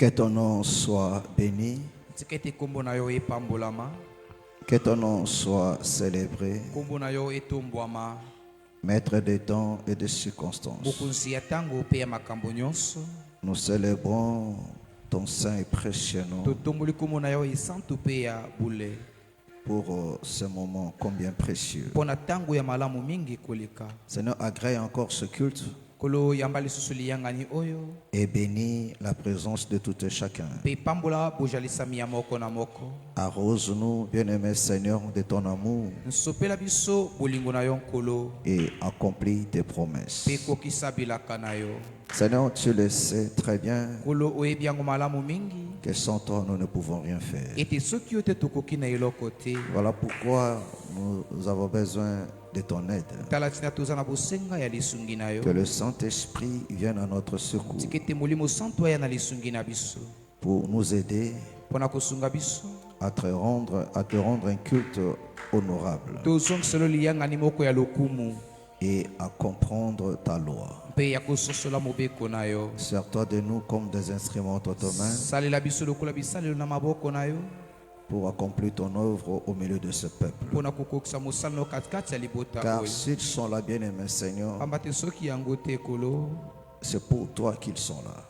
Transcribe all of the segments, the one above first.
Que ton nom soit béni, que ton nom soit célébré, maître des temps et des circonstances. Nous célébrons ton saint et précieux nom pour ce moment combien précieux. Seigneur, agrée encore ce culte et bénis la présence de tout et chacun. Arrose-nous, bien-aimé Seigneur, de ton amour et accomplis tes promesses. Seigneur, tu le sais très bien que sans toi nous ne pouvons rien faire. Voilà pourquoi nous avons besoin de ton aide. Que le Saint-Esprit vienne à notre secours pour nous aider à te rendre un culte honorable et à comprendre ta loi. Sers-toi de nous comme des instruments entre tes mains pour accomplir ton œuvre au milieu de ce peuple. Car s'ils sont là, bien-aimés Seigneur, c'est pour toi qu'ils sont là.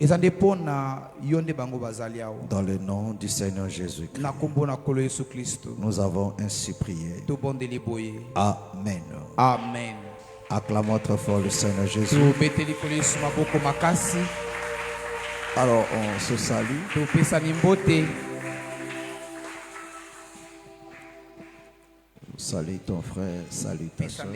Dans le nom du Seigneur Jésus-Christ, nous avons ainsi prié. Amen. Amen. Acclamons très fort le Seigneur Jésus. Alors on se salue. Salut ton frère, salut ta soeur.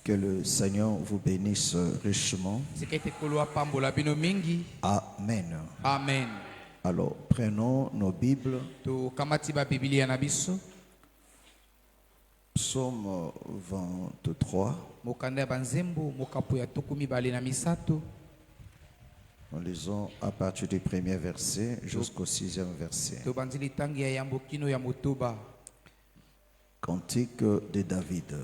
Que le Seigneur vous bénisse richement. Amen. Amen. Alors, prenons nos Bibles. Psaume 23. Nous lisons à partir du premier verset jusqu'au 6e verset. Cantique de David.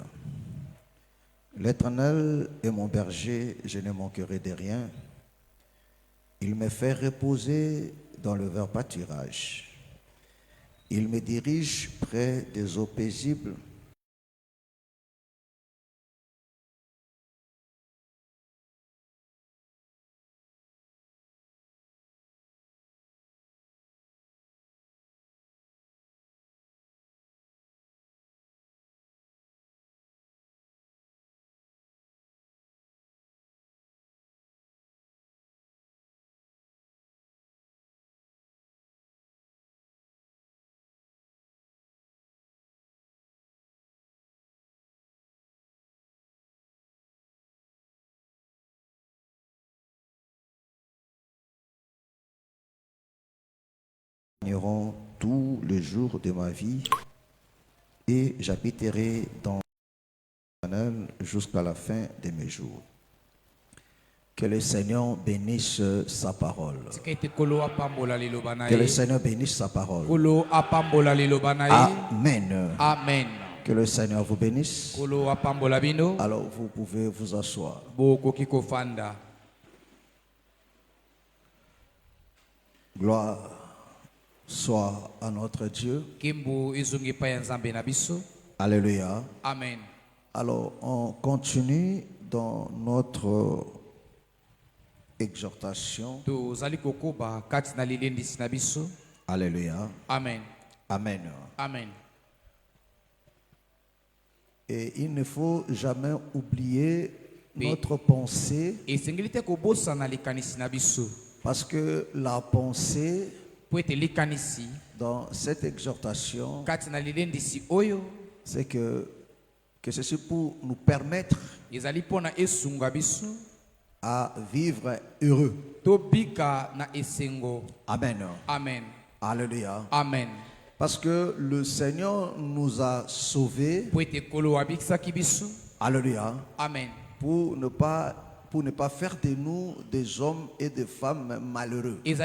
L'Éternel est mon berger, je ne manquerai de rien. Il me fait reposer dans le vert pâturage. Il me dirige près des eaux paisibles. Tous les jours de ma vie et j'habiterai dans l'Éternel jusqu'à la fin de mes jours. Que le Seigneur bénisse sa parole. Que le Seigneur bénisse sa parole. Amen. Amen. Que le Seigneur vous bénisse. Alors vous pouvez vous asseoir. Gloire soit à notre Dieu. Alléluia. Amen. Alors, on continue dans notre exhortation. Alléluia. Amen. Amen. Amen. Et il ne faut jamais oublier notre pensée, parce que la pensée dans cette exhortation, c'est que ceci pour nous permettre à vivre heureux. Amen. Amen. Alléluia. Amen. Parce que le Seigneur nous a sauvés. Alléluia. Amen. Pour ne pas faire de nous des hommes et des femmes malheureux. Mais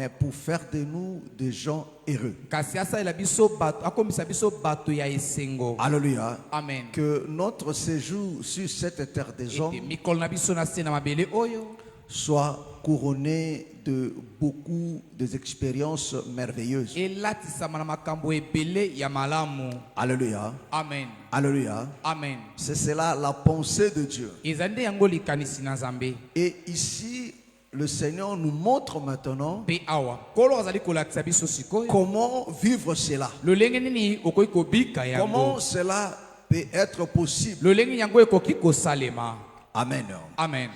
pour faire de nous des gens heureux. Alléluia. Amen. Que notre séjour sur cette terre des hommes soit couronné de beaucoup d'expériences merveilleuses. Alléluia. Amen. Alléluia. Amen. C'est cela la pensée de Dieu. Et ici, le Seigneur nous montre maintenant comment vivre cela. Comment cela peut être possible. Amen. Amen.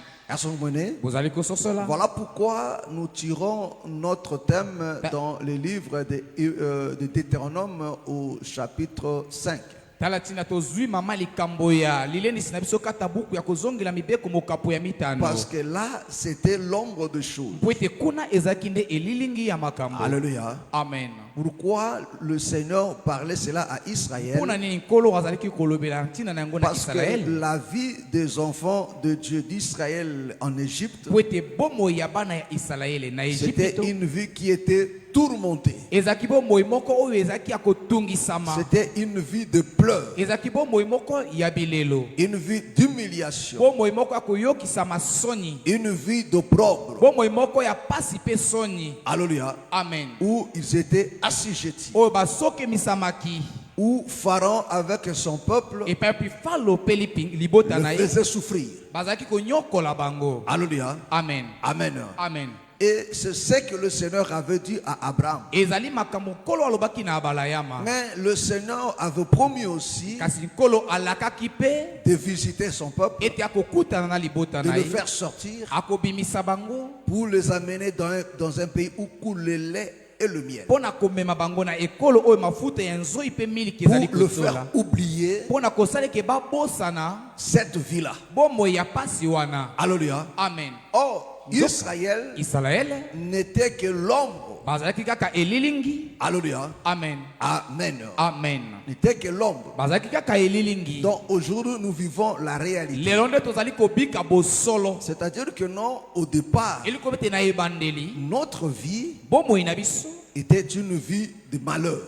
Voilà pourquoi nous tirons notre thème dans le livre de Deutéronome au chapitre 5. Parce que là, c'était l'ombre de choses. Alléluia. Amen. Pourquoi le Seigneur parlait cela à Israël? Parce que la vie des enfants de Dieu d'Israël en Égypte, c'était une vie qui était tourmentée. C'était une vie de pleurs, une vie d'humiliation, une vie d'opprobre. Alléluia. Amen. Où ils étaient assujettis. Où Pharaon avec son peuple le faisait souffrir. Alléluia. Amen. Amen. Amen. Et c'est ce que le Seigneur avait dit à Abraham. Mais le Seigneur avait promis aussi de visiter son peuple, de le faire sortir pour les amener dans un pays où coule le lait et le miel. Pour le faire oublier cette vie-là. Alléluia. Amen. Or, Israël n'était que l'ombre. Alléluia. Amen. Amen. Amen. N'était que l'ombre. Donc aujourd'hui nous vivons la réalité. C'est-à-dire que non, au départ, notre vie était une vie de malheur.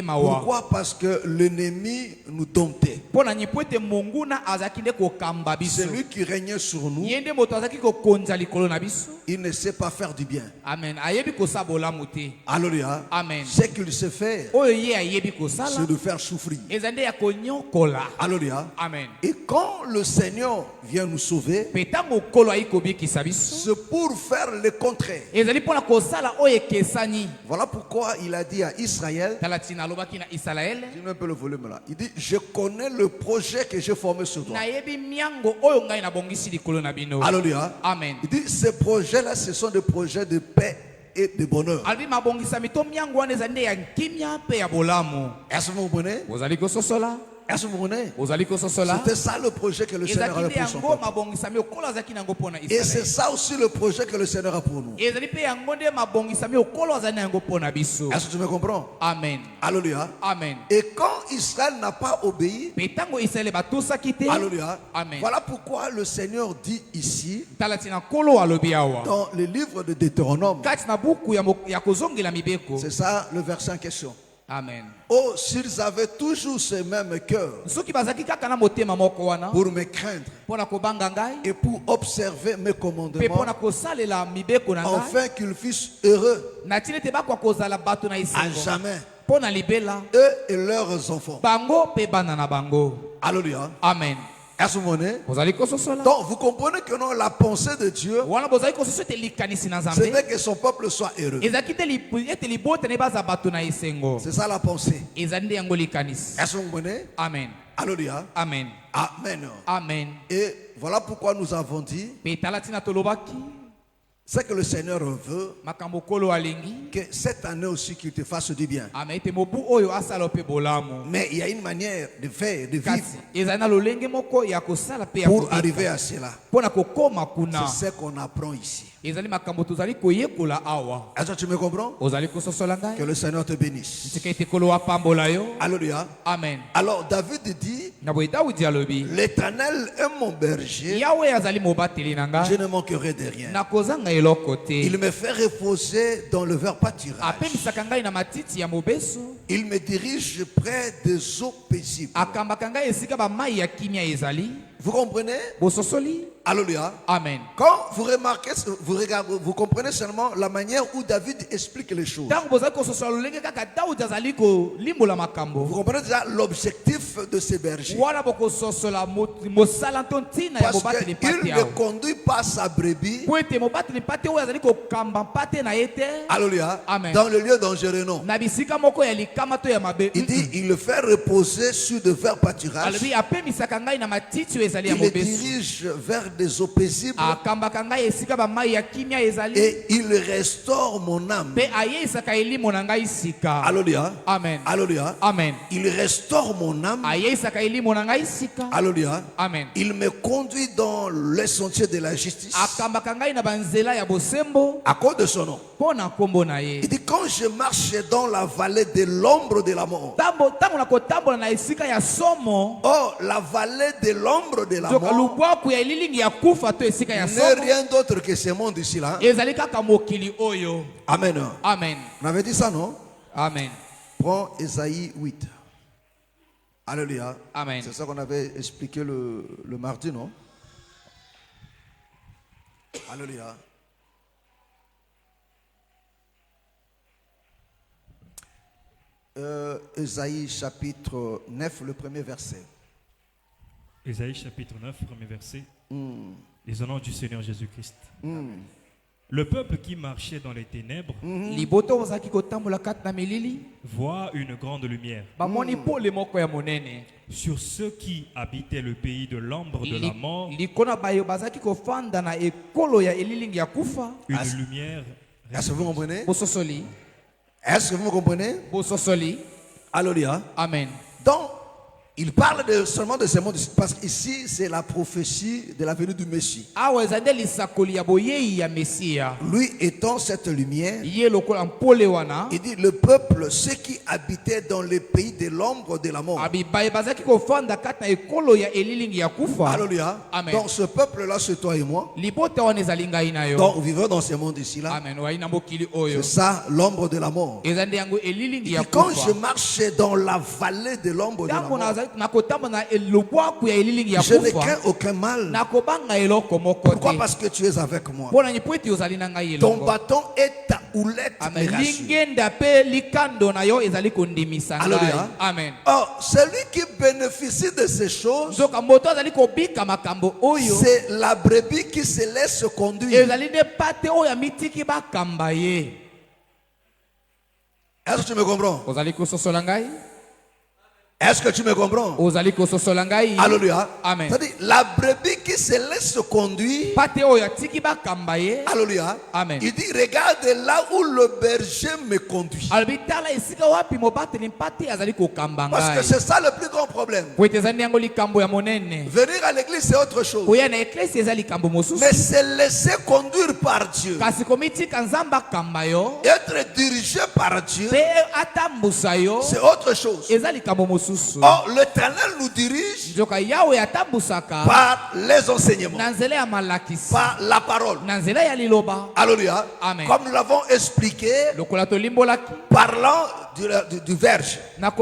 Pourquoi? Parce que l'ennemi nous domptait. Celui qui régnait sur nous, il ne sait pas faire du bien. Amen. Alléluia. Amen. Ce qu'il sait faire, c'est de faire souffrir. Alléluia. Amen. Et quand le Seigneur vient nous sauver, c'est pour faire le contraire. Voilà pourquoi il a dit à Israël, dis un peu le volume là, il dit, je connais le projet que j'ai formé sur toi. Alléluia. Amen. Il dit, ces projets-là, ce sont des projets de paix et de bonheur. Est-ce que vous comprenez? Est-ce que vous comprenez? C'était ça le projet que le Seigneur avait pour son peuple. Et c'est ça aussi le projet que le Seigneur a pour nous. Est-ce que tu me comprends? Amen. Alléluia. Amen. Et quand Israël n'a pas obéi, alléluia. Amen. Voilà pourquoi le Seigneur dit ici, Dans le livre de Deutéronome, c'est ça le verset en question. Amen. Oh, s'ils avaient toujours ce même cœur pour me craindre et pour observer mes commandements, afin qu'ils fussent heureux à jamais, eux et leurs enfants. Alléluia. Amen. Est-ce que vous comprenez? Donc vous comprenez que non, la pensée de Dieu, c'était que son peuple soit heureux. C'est ça la pensée. Est-ce que vous comprenez? Amen. Alléluia. Amen. Amen. Amen. Et voilà pourquoi nous avons dit Ce que le Seigneur veut, que cette année aussi qu'il te fasse du bien. Mais il y a une manière de faire, de vivre pour arriver à cela. C'est ce qu'on apprend ici. Est-ce que tu me comprends? Que le Seigneur te bénisse. Alléluia. Amen. Alors David dit, l'Éternel est mon berger, je ne manquerai de rien. Il me fait reposer dans le vert pâturage. Il me dirige près des eaux paisibles. Vous comprenez? Alléluia. Amen. Quand vous remarquez, vous regardez, vous comprenez seulement la manière où David explique les choses. Vous comprenez déjà l'objectif de ces bergers. Parce qu'il ne conduit pas sa brebis. Alléluia. Amen. Dans le lieu dangereux, non. Il dit, il le fait reposer sur de verts pâturages. Il le dirige vers des eaux paisibles. Et il restaure mon âme. Alléluia. Amen. Alléluia. Amen. Il restaure mon âme. Alléluia. Amen. Il me conduit dans les sentiers de la justice. À cause de son nom. Il dit, quand je marche dans la vallée de l'ombre de la mort. Oh, la vallée de l'ombre de la mort n'est rien d'autre que ce monde ici là. Amen. Amen. On avait dit ça, non? Amen. Prends Ésaïe 8. Alléluia. Amen. C'est ça qu'on avait expliqué le mardi, non? Alléluia. Ésaïe chapitre 9, le premier verset. Ésaïe chapitre 9, premier verset. Les au nom du Seigneur Jésus-Christ. Le peuple qui marchait dans les ténèbres voit une grande lumière. Sur ceux qui habitaient le pays de l'ombre de la mort, une lumière. Est-ce que vous comprenez? Est-ce que vous me comprenez? Alléluia. Amen. Donc, il parle seulement de ce monde parce qu'ici c'est la prophétie de la venue du Messie. Lui étant cette lumière, il dit le peuple, ceux qui habitaient dans le pays de l'ombre de la mort. Alléluia. Amen. Donc ce peuple-là, c'est toi et moi. Donc vivons dans ce monde ici là. C'est ça l'ombre de la mort. Il dit, quand je marche dans la vallée de l'ombre de la mort, je ne crains aucun mal. Pourquoi? Parce que tu es avec moi. Ton bâton et ta houlette me rassurent. Alléluia. Amen. Or, celui qui bénéficie de ces choses, c'est la brebis qui se laisse conduire. Est-ce que tu me comprends? Est-ce que tu me comprends? Alléluia. Amen. C'est-à-dire, la brebis qui se laisse conduire. Alléluia. Amen. Il dit, regarde là où le berger me conduit. Parce que c'est ça le plus grand problème. Venir à l'église, c'est autre chose. Mais se laisser conduire par Dieu, être dirigé par Dieu, c'est autre chose. Or, l'Éternel nous dirige par les enseignements, par la parole. Alléluia. Amen. Comme nous l'avons expliqué, parlant du verge. Est-ce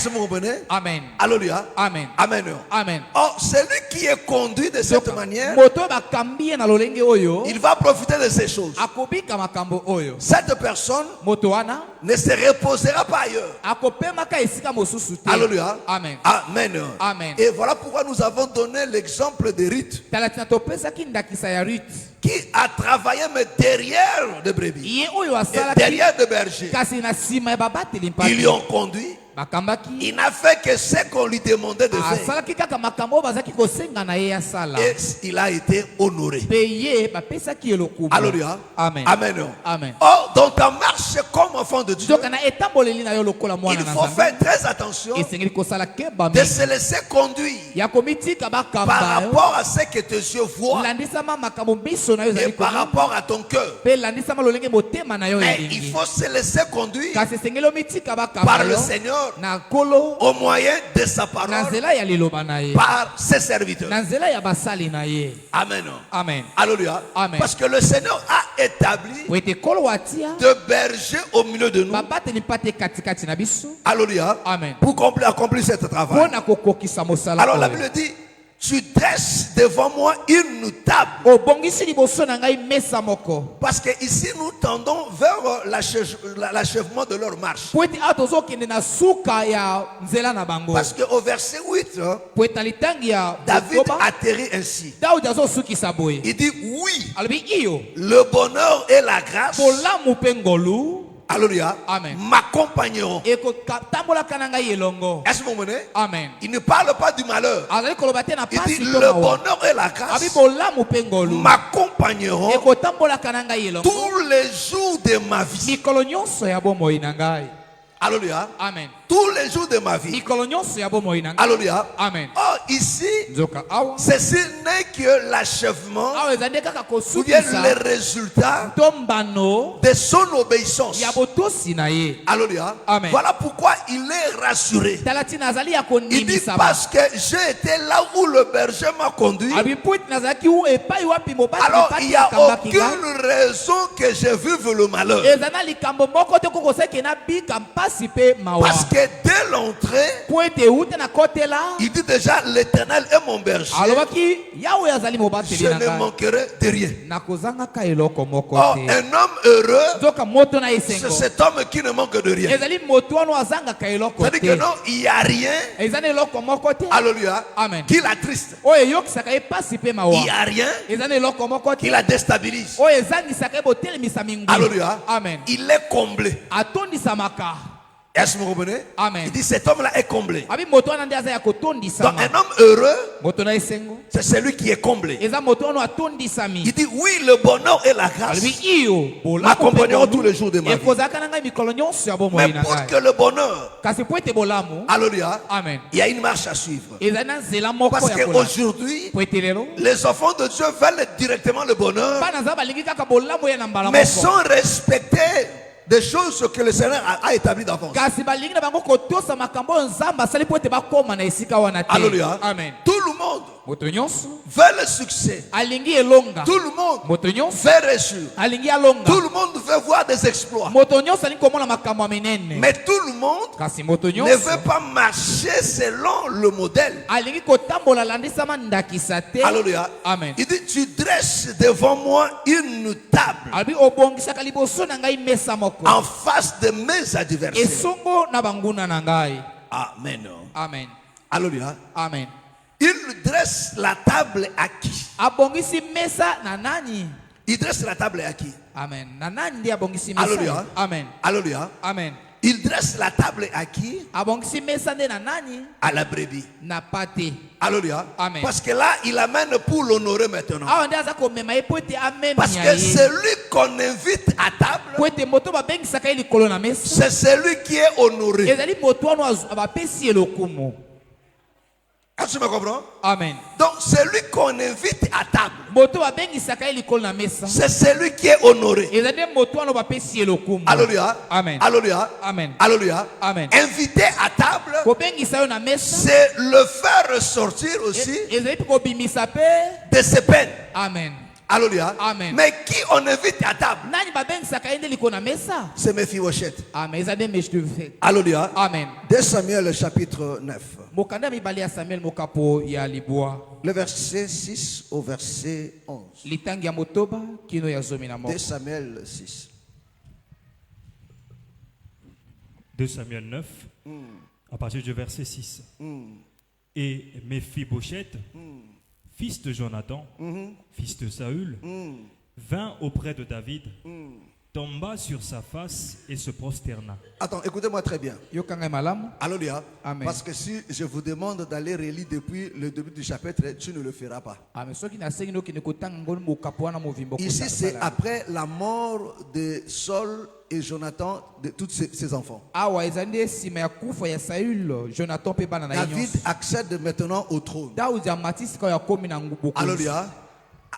que vous comprenez? Amen. Alléluia. Amen. Amen. Amen. Or, celui qui est conduit de cette manière, il va profiter de ces choses. Cette personne ne se reposera pas ailleurs. Alléluia. Amen. Amen. Amen. Et voilà pourquoi nous avons donné l'exemple de Ruth, qui a travaillé mais derrière de brebis et derrière de bergers. Ils lui ont conduit. Il n'a fait que ce qu'on lui demandait de faire. Et il a été honoré. Alléluia. Amen. Amen. Amen. Oh, dans ta marche comme enfant de Dieu, il faut faire très attention de se laisser conduire par rapport à ce que tes yeux voient et par rapport à ton cœur. Mais il faut se laisser conduire par le Seigneur au moyen de sa parole, par ses serviteurs. Amen. Amen. Alléluia. Amen. Parce que le Seigneur a établi de bergers au milieu de nous. Alléluia. Amen. Pour accomplir ce travail. Alors la Bible dit, tu dresses devant moi une table. Parce que ici nous tendons vers l'achèvement de leur marche. Parce qu'au verset 8, David atterrit ainsi. Il dit oui, le bonheur et la grâce, alléluia, m'accompagneront. Est-ce que vous comprenez? Amen. Il ne parle pas du malheur. Il dit le bonheur et la grâce m'accompagneront tous les jours de ma vie. Alléluia. Amen. Tous les jours de ma vie. Alléluia. Amen. Oh, ici, ceci n'est que l'achèvement ou bien le résultat de son obéissance. Alléluia. Amen. Voilà pourquoi il est rassuré. Il dit parce que j'ai été là où le berger m'a conduit. Alors il n'y a aucune raison que je vive le malheur. Parce que dès l'entrée, il dit déjà l'Éternel est mon berger. Je ne manquerai de rien. Oh, un homme heureux, c'est cet homme qui ne manque de rien. C'est-à-dire que non, il n'y a rien. Alléluia. Amen. Qui l'attriste. Il n'y a rien qui la déstabilise. Alléluia. Amen. Il est comblé. Est-ce que vous comprenez? Amen. Il dit cet homme-là est comblé. Donc un homme heureux, c'est celui qui est comblé. Il dit oui, le bonheur et la grâce m'accompagneront tous les jours de ma vie. Mais pour que le bonheur, alléluia, Amen, il y a une marche à suivre. Parce qu'aujourd'hui, les enfants de Dieu veulent directement le bonheur, mais sans respecter des choses que le Seigneur a établies d'avance. Alléluia. Amen. Tout le monde veut le succès. Tout le monde veut réussir. Tout le monde veut voir des exploits. Mais tout le monde ne veut pas marcher selon le modèle. Alléluia. Amen. Il dit tu dresses devant moi une table en face de mes adversaires. Amen. Amen. Alléluia. Amen. Il dresse la table à qui? Il dresse la table à qui? Amen. Alléluia. Amen. Alléluia. Amen. Il dresse la table à qui? À la brebis. Alléluia. Amen. Parce que là, il amène pour l'honorer maintenant. Parce que celui qu'on invite à table, c'est celui qui est honoré. Est-ce que tu me comprends? Amen. Donc, celui qu'on invite à table, c'est celui qui est honoré. Alléluia. Amen. Alléluia. Amen. Alléluia. Amen. Invité à table, c'est le faire ressortir aussi de ses peines. Amen. Alléluia. Amen. Mais qui on invite à table? C'est Mephibosheth. Alléluia. Amen. 2 Samuel chapitre 9. Le verset 6 au verset 11. 2 Samuel 6. 2 Samuel 9, à partir du verset 6. Et Mephibosheth, fils de Jonathan, fils de Saül, vint auprès de David tomba sur sa face et se prosterna. Attends, écoutez-moi très bien. Yokanga malamu. Alléluia. Amen. Parce que si je vous demande d'aller relire depuis le début du chapitre, tu ne le feras pas. Amen. Soki na sengi no kine kotanga ngolo mo kapwana mo vimbo. Ici, c'est après la mort de Saul et Jonathan, de tous ses enfants. Awa ezande sima ya kufa ya Saül, Jonathan pe bana na David nyonso. accède maintenant au trône. Daudi amatisi ka ya komi na ngubo. Alléluia.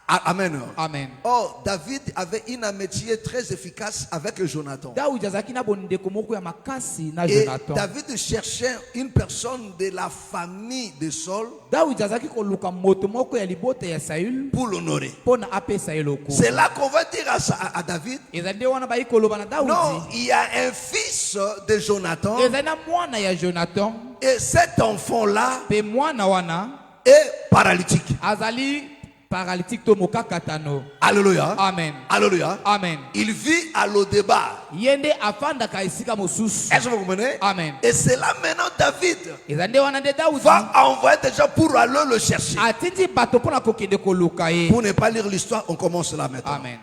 Amen. Amen. Or, David avait une amitié très efficace avec Jonathan. Daudi azaki na bondeko moko ya makasi na Et Jonathan. David cherchait une personne de la famille de Saul Daudi azaki koluka moto moko ya libota ya Saül pour l'honorer. pona apesa eloko. C'est là qu'on va dire à David, Ezande wana ba ikoloba na Daudi. non, il y a un fils de Jonathan Ezande na mwana ya Jonathan et cet enfant-là pe mwana wana est paralytique. azali paralytique to mokakatano. Alléluia. Amen. Alléluia. Amen. Il vit à Lodebar. Yende afanda ka esika mosusu. Est-ce que vous comprenez? Amen. Et c'est là maintenant David Ezande wana de Daudi va envoyer des gens pour aller le chercher. atindi bato pona kokende koluka ye. Pour ne pas lire l'histoire, on commence là maintenant. Amen.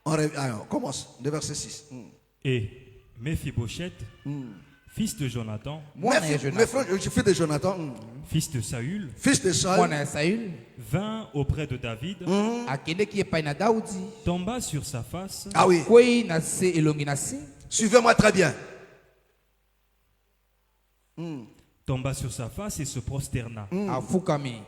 On commence, le verset 6. Et Méphibosheth, fils de Jonathan, Mwana ya Mes Jonathan. frères, je fils de Jonathan, fils de Saül, fils de Saul, Mwana ya Saül vint auprès de David, akendeki epai na Daudi. tomba sur sa face ah oui, Kwei na se elongi na se. suivez-moi très bien. tomba sur sa face et se prosterna. Afukami.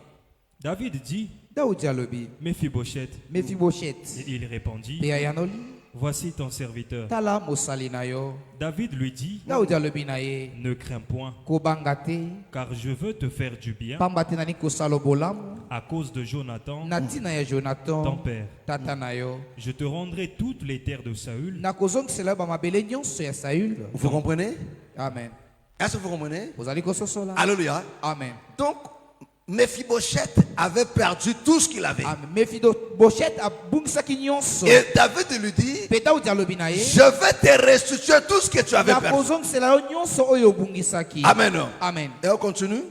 David dit, Daudi alobi. Méphibosheth. Mephibosheth. Et il répondit, Pe ayanoli. voici ton serviteur. Tala mosali na yo. David lui dit, Daudi alobi na ye. ne crains point, Kobanga te. car je veux te faire du bien Pamba te nani kosala bolamu. à cause de Jonathan, Na tina ya ton Jonathan. père. Tata na yo. Je te rendrai toutes les terres de Saül Na kozongisela ba mabele nyonso ya Saül. Vous comprenez? Amen. Est-ce que vous comprenez? Ozali kososola. Alléluia. Amen. Donc, Méphibosheth avait perdu tout ce qu'il avait. Amen. Mephibosheth abungisaki nyonso. Et David lui dit, Pe Daudi alobi na ye. je vais te restituer tout ce que tu avais Na perdu. kozongisela yo nyonso oyo obungisaki. Amen. Amen. Et on continue.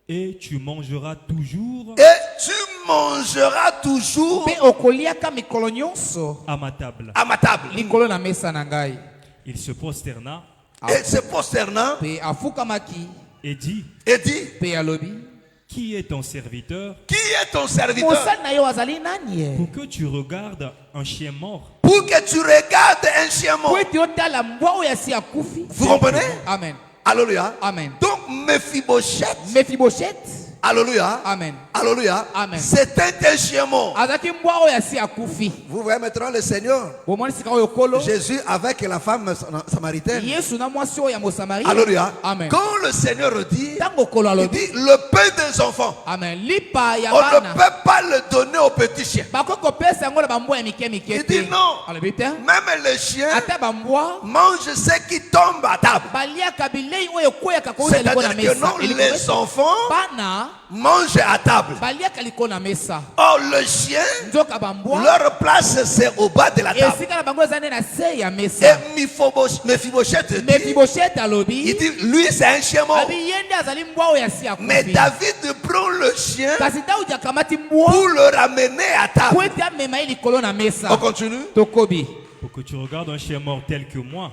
et tu mangeras toujours Et tu mangeras toujours Pe okoliaka mikolo nyonso à ma table. à ma table. likolo na mesa na ngai. Il se prosterna Et se prosternant, Pe afukamaki. et dit, et dit, Pe alobi. qui est ton serviteur qui est ton serviteur Mosali na yo azali nani? pour que tu regardes un chien mort? pour que tu regardes un chien mort? Po ete otala mbwa oyo asi akufi. Vous comprenez? Amen. Alléluia. Amen. Donc, Méphibosheth, Mephibosheth. alléluia, Amen. alléluia, Amen. c'était un chien mort. Azaki mbwa oyo asi akufi. Vous voyez maintenant le Seigneur, Bomoni sika oyo kolo. Jésus avec la femme samaritaine. Yesu na mwasi oyo ya Mosamari. Alléluia. Amen. Quand le Seigneur dit, Tango kolo il alobi. dit le pain des enfants, Amen. Lipa ya on ne bana. peut pas le donner aux petits chiens. Bako kopesa yango na bambwa ya mike mike Il te. dit non. Alobi te. Même les chiens Ata bambwa mangent ce qui tombe à table. baliaka bilei oyo ekweyaka kouza liko na C'est-à-dire que mesa. non, les enfants Bana mangent à table. baliaka liko na mesa. Or, le chien, Nzoka bambwa leur place, c'est au bas de la table. esika na bango eza nde na se ya Et mesa. Mephibosheth dit, Mephibosheth alobi. il dit, lui, c'est un chien mort. Abi yende azali mbwa oyo asi Mais akufi. David prend le chien Kasi Daudi akamati mbwa pour le ramener à po table. ete amema ye likolo na mesa. On continue. Tokobi Pour que tu regardes un chien mort tel que moi.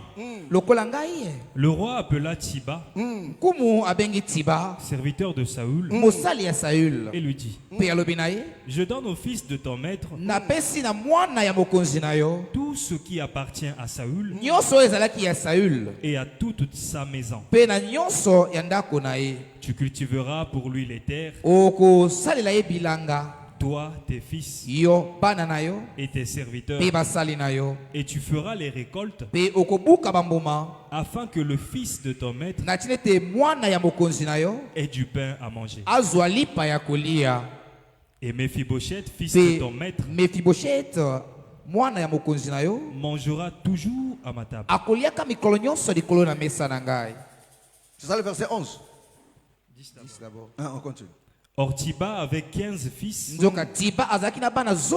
lokola ngai ye. Le roi appela Tiba, Nkumu abengi Tiba serviteur de Saül, mosali ya Saül. et lui dit, Pe alobi na ye. je donne au fils de ton maître Napesi na mwana ya mokonzi na yo tout ce qui appartient à Saül nyonso oyo ezalaki ya Saül et à toute sa maison. mpe na nyonso ya ndako na ye. Tu cultiveras pour lui les terres, Okosalela ye bilanga toi, tes fils yo bana na yo et tes serviteurs, mpe basali na yo et tu feras les récoltes mpe okobuka bambuma afin que le fils de ton maître na ntina ete mwana ya mokonzi na yo ait du pain à manger. azwa lipa ya kolia. Et Méphibosheth, fils de ton Mpe maître, Mephibosheth mwana ya mokonzi na yo mangera toujours à ma table. akoliaka mikolo nyonso likolo na mesa na ngai. C'est ça le verset 11. 10 d'abord. On continue. Or Tiba avait 15 fils Nzoka Tiba azalaki na bana 15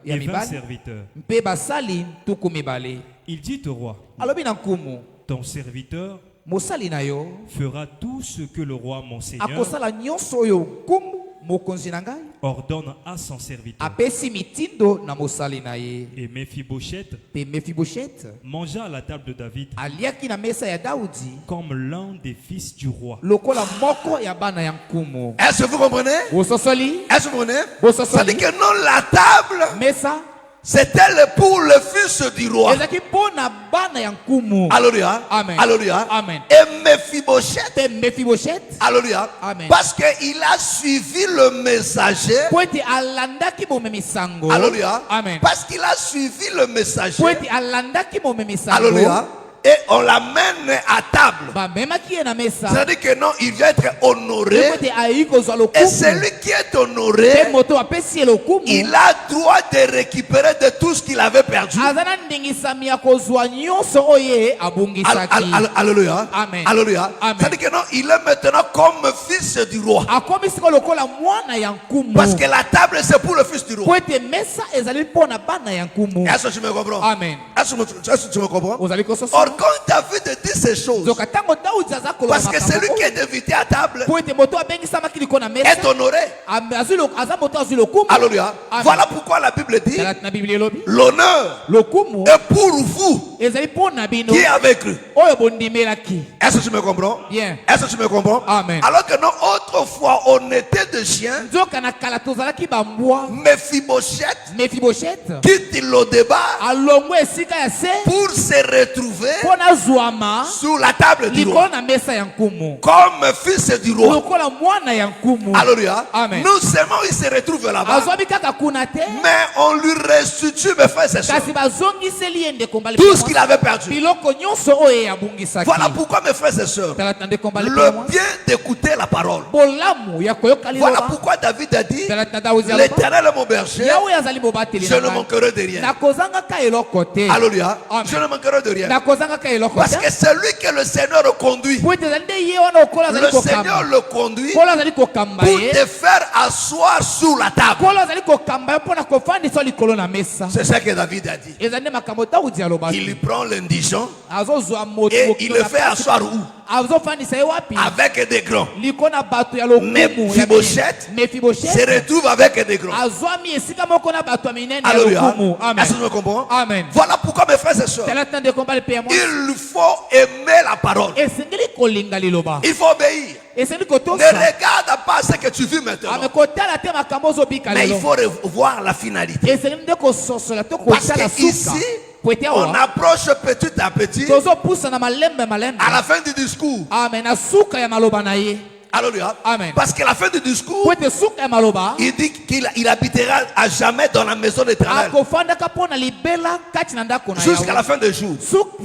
ya et 20 mibali serviteurs. mpe basali tuku mibale. Il dit au roi, Alobi na nkumu ton serviteur mosali na yo fera tout ce que le roi mon seigneur akosala nyonso oyo nkumu mokonzi na ngai ordonne à son serviteur. apesi mitindo na mosali na ye. Et Méphibosheth Pe Mephibosheth mangea à la table de David aliaki na mesa ya Daudi comme l'un des fils du roi. lokola moko ya bana ya nkumu. Est-ce que vous comprenez? Bososoli Est-ce que vous comprenez? Bososoli. Ça dit que non, la table, mesa c'était pour le fils du roi. ezalaki mpo na bana ya nkumu. Alléluia. Amen. Alléluia. Amen. Et Mephibosheth. Pe Mephibosheth Alléluia. Amen. Parce qu'il a suivi le messager. po ete alandaki bomemisango. Alléluia. Amen. Parce qu'il a suivi le messager. po ete alandaki bomemisango. Alléluia. Et on l'amène à table. bamemaki ye na mesa C'est-à-dire que non, il vient être honoré. po ete ayi kozwa Et lokumu. celui qui est Pe honoré, moto apesi ye lokumu il a droit de récupérer de tout ce qu'il avait perdu. aza na ndingisami ya kozwa nyonso oyo ye abungisaki. Alléluia. Amen. Alléluia. Amen. C'est-à-dire que non, il est maintenant comme fils du roi. akomi siko lokola mwana ya nkumu. Parce que la table, c'est pour le fils du po roi. ete mesa ezali mpo na bana ya nkumu. Est-ce que tu me comprends? Amen. Est-ce que tu me comprends? ozali kososo Or, quand David dit ces choses, zoka ntango Daudi aza koloba parce que celui qui est invité à table po ete moto abengisamaki liko na mesa est honoré. aza moto azwi lokumu. Alléluia. Amen. Voilà pourquoi la Bible dit Talati na biblia elobi l'honneur lokumu est pour vous ezali mpo na bino qui avez cru. oyo bondimelaki. Est-ce que tu me comprends? Bien. Est-ce que tu me comprends? Amen. Alors que non, autrefois, on était de chiens. nzoka na kala tozalaki bambwa. Mephibosheth Mephibosheth quitte le débat alongwe esika ya se pour se retrouver mpo nazwama sous la table du likolo roi na mesa ya nkumu comme fils du roi. lokola mwana ya nkumu. Alléluia. Amen. Non seulement il se retrouve là-bas, azwami kaka kuna te mais on lui restitue, mes frères et sœurs, kasi bazongiseli ye ndeko mbali tout ce qu'il avait perdu. biloko nyonso oyo ye abungisaki. Voilà pourquoi, mes frères et sœurs, talata ndeko mbali le bien d'écouter la parole. bolamu ya koyoka Voilà liloba. pourquoi David a dit, talata na Daudi aloba, l'Éternel est mon berger, yawe azali mobateli je na ne ngai. manquerai de rien. nakozangaka eloko te. Alléluia. Amen. Je ne manquerai de rien. nakozangaka eloko Parce te que celui que le Seigneur conduit, po ete ezali nde ye wana okola azali le Seigneur kokamba le conduit kola azali kokamba pour ye te faire asseoir sous la table. kola azali kokamba ye mpo na kofandisa likolo na mesa. C'est ça que David a dit. ezali nde makambo Daudi alobaki. Il prend l'indigent azozwa moto et il le fait asseoir où? azofandisa ye wapi Avec des grands. liko na bato ya lokumu ya Mephibosheth minene. Mephibosheth se retrouve avec des grands. azwami esika moko na bato ya minene ya Alléluia. lokumu. Amen. Est-ce que tu me comprends? Amen. Voilà pourquoi, mes frères et sœurs, talata ndeko mbali pe ya mwasi il faut aimer la parole. esengeli kolinga liloba Il faut obéir. esengeli Ne kotosa regarde pas ce que tu vis maintenant. ame kotala te makambo ozobika Mais il lelo faut revoir la finalité. esengeli nde kososola to Parce kotala que suka ici, po ete on awa approche petit à petit. tozopusa na malembe malembe. À la fin du discours. amen na suka ya maloba na ye Alléluia. Amen. Parce qu'à la fin du discours, po ete suka ya maloba il dit qu'il habitera à jamais dans la maison de l'Éternel. akofandaka mpo na libela kati na ndako na Jusqu'à la yawe fin des jours.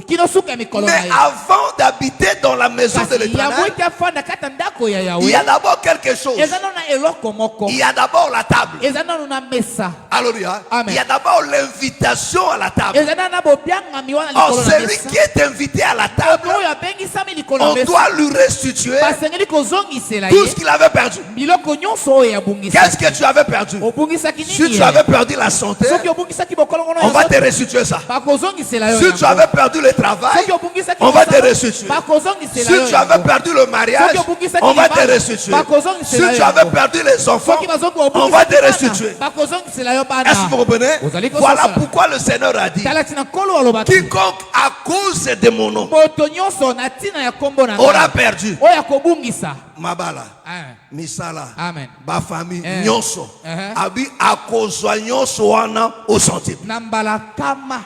kino suka ya mikolo na Mais ye. avant d'habiter dans la maison de kasi yango l'Éternel, ete afanda kati na ndako ya il yawe y a d'abord quelque chose. eza nano na eloko moko Il y a d'abord la table. eza nano na mesa Alléluia. Amen. Il y a d'abord l'invitation à la table. eza nano na bobiangami wana Or, likolo na celui mesa qui est invité à la table, moto oyo abengisami likolo na on mesa doit lui restituer basengeli kozongisela tout ce ye qu'il avait perdu. biloko nyonso oyo Qu'est-ce abungisaki que tu avais perdu? obungisaki Si nini tu ye? avais perdu la santé, soki obungisaki bokolongono on va te restituer ça. bakozongisela yo Si tu avais perdu le travail, soki obungisaki on va te mosala, restituer. bakozongisela Si yo tu avais perdu le mariage, soki obungisaki on va te libala, restituer. Si bakozongisela yo tu avais yango. perdu les enfants, soki bazongi on va te obungisaki restituer. bana, bakozongisela yo bana. Est-ce que vous comprenez? Ozali kososola. Voilà pourquoi le Seigneur a dit, tala tina nkolo alobaki quiconque à cause de mon nom moto nyonso na ntina ya kombo na aura ngai perdu oyo akobungisa mabala, Ah, misala, Amen. ba famille, Eh. nyonso, Eh. abi akozwa nyonso wana au centime. na mbala kama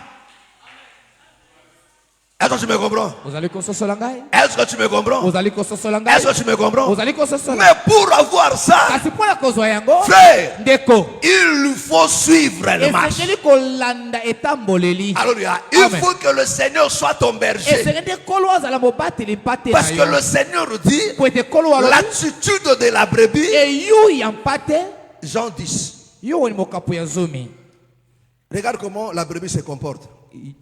Est-ce que tu me comprends? ozali kososola ngai Est-ce que tu me comprends? ozali kososola ngai Est-ce que tu me comprends? ozali kososola Mais pour avoir ça, kasi mpo na kozwa yango frère, ndeko il lui faut suivre le marche. esengeli kolanda etamboleli Alléluia. Il Amen. faut que le Seigneur soit ton berger. esengeli nde nkolo azala mobateli mpate Parce na que yo le Seigneur dit po ete nkolo alobi l'attitude de la brebis, eyu ya mpate Jean 10. yo woni mokapo ya zomi Regarde comment la brebis se comporte.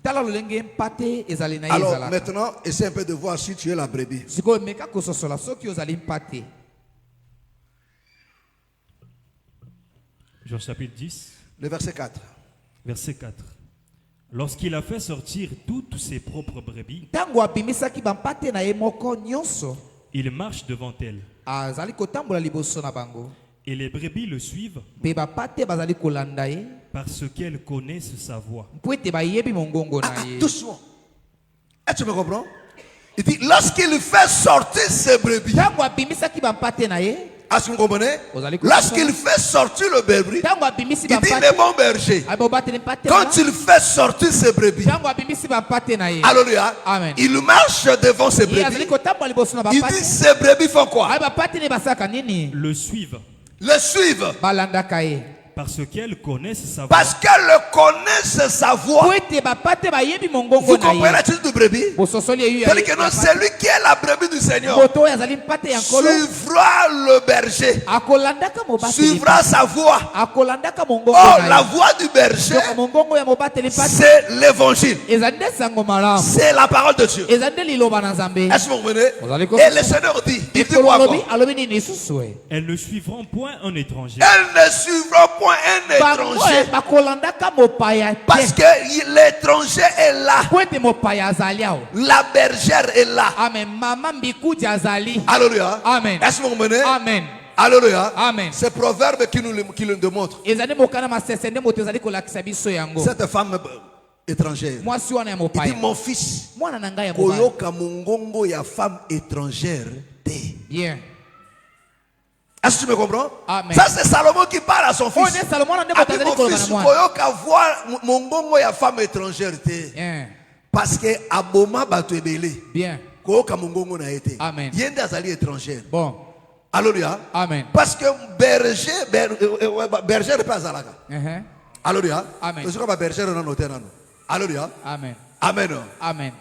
tala lolenge mpate ezali na ye Alors ezalaka maintenant, essaie un peu de voir si tu es la brebis. sikoyo meka kososola soki ozali mpate. Jean chapitre 10, Le verset 4. verset 4. Lorsqu'il a fait sortir toutes ses propres brebis, ntango abimisaki bampate na ye moko nyonso il marche devant elles. azali kotambola liboso na bango Et les brebis le suivent Pe bapate bazali kolanda ye. parce qu'elles connaissent sa voix. Po ete bayebi mongongo na ye. Doucement. Est-ce que tu me comprends? Il dit, lorsqu'il fait sortir ses brebis, Tango abimisaki bampate na ye. est-ce que vous comprenez? Ozali Lorsqu'il fait sortir le brebis, Tango abimisi il dit, bampate. le bon berger, Abobate ne pate. quand il fait sortir ses brebis, Tango abimisi bampate na ye. alléluia, Amen. il marche devant ses Ye azali brebis. kotambola liboso na Il bampate. dit, ces brebis font quoi? Ay bampate ne basaka nini? Le suivent Le suivent. Balandaka ye. parce qu'elles connaissent sa voix. Parce qu'elles le connaissent sa voix. Po ete bapate bayebi mongongo Vous na comprenez ye. la titre de brebis? Bososoli ye yu ya. C'est-à-dire que non, celui qui est la brebis du Seigneur Moto oyo azali mpate ya nkolo. suivra le berger, Akolandaka mobate. suivra sa voix. Akolandaka mongongo Oh, na la ye. voix du berger, Donc mongongo ya mobate lipate. c'est l'évangile. Ezali nde sango malamu. C'est la parole de Dieu. Ezali nde liloba na Nzambe. Est-ce que vous comprenez? Ozali Et le Seigneur dit, il dit quoi alobi encore? alobi nini lisusu e. Elles ne suivront point un étranger. Elles ne suivront point un Bango étranger. bakolandaka mopaya Parce te. que l'étranger est là. Po ete mopaya azali awo. La bergère est là. Amen. Mama mbikuji azali. Alléluia. Amen. Est-ce que vous comprenez? Amen. Alléluia. Amen. C'est Proverbe qui nous démontre. Ezali mokana masese nde moto ezali kolakisa biso yango. Cette femme étrangère. Mwasi wana ya Il mopaya. dit, mon fils, Mwana na ngai ya mobali. koyoka mongongo ya femme étrangère te. Bien. Est-ce que tu me comprends? Amen. Ça c'est Salomon qui parle à son Oyo fils. nde Salomo na nde Ah, moto dit, azali mon koloba fils, na mwana. koyoka voir mongongo ya femme étrangère te. Bien. Parce que aboma bato ebele. Bien. Koyoka mongongo na ete. Amen. Yende azali étrangère. Bon. Alléluia. Amen. Parce que berger pas azalaka. Alléluia. Amen. Je crois que berger non noté non. Alléluia. Amen. Amen. Amen.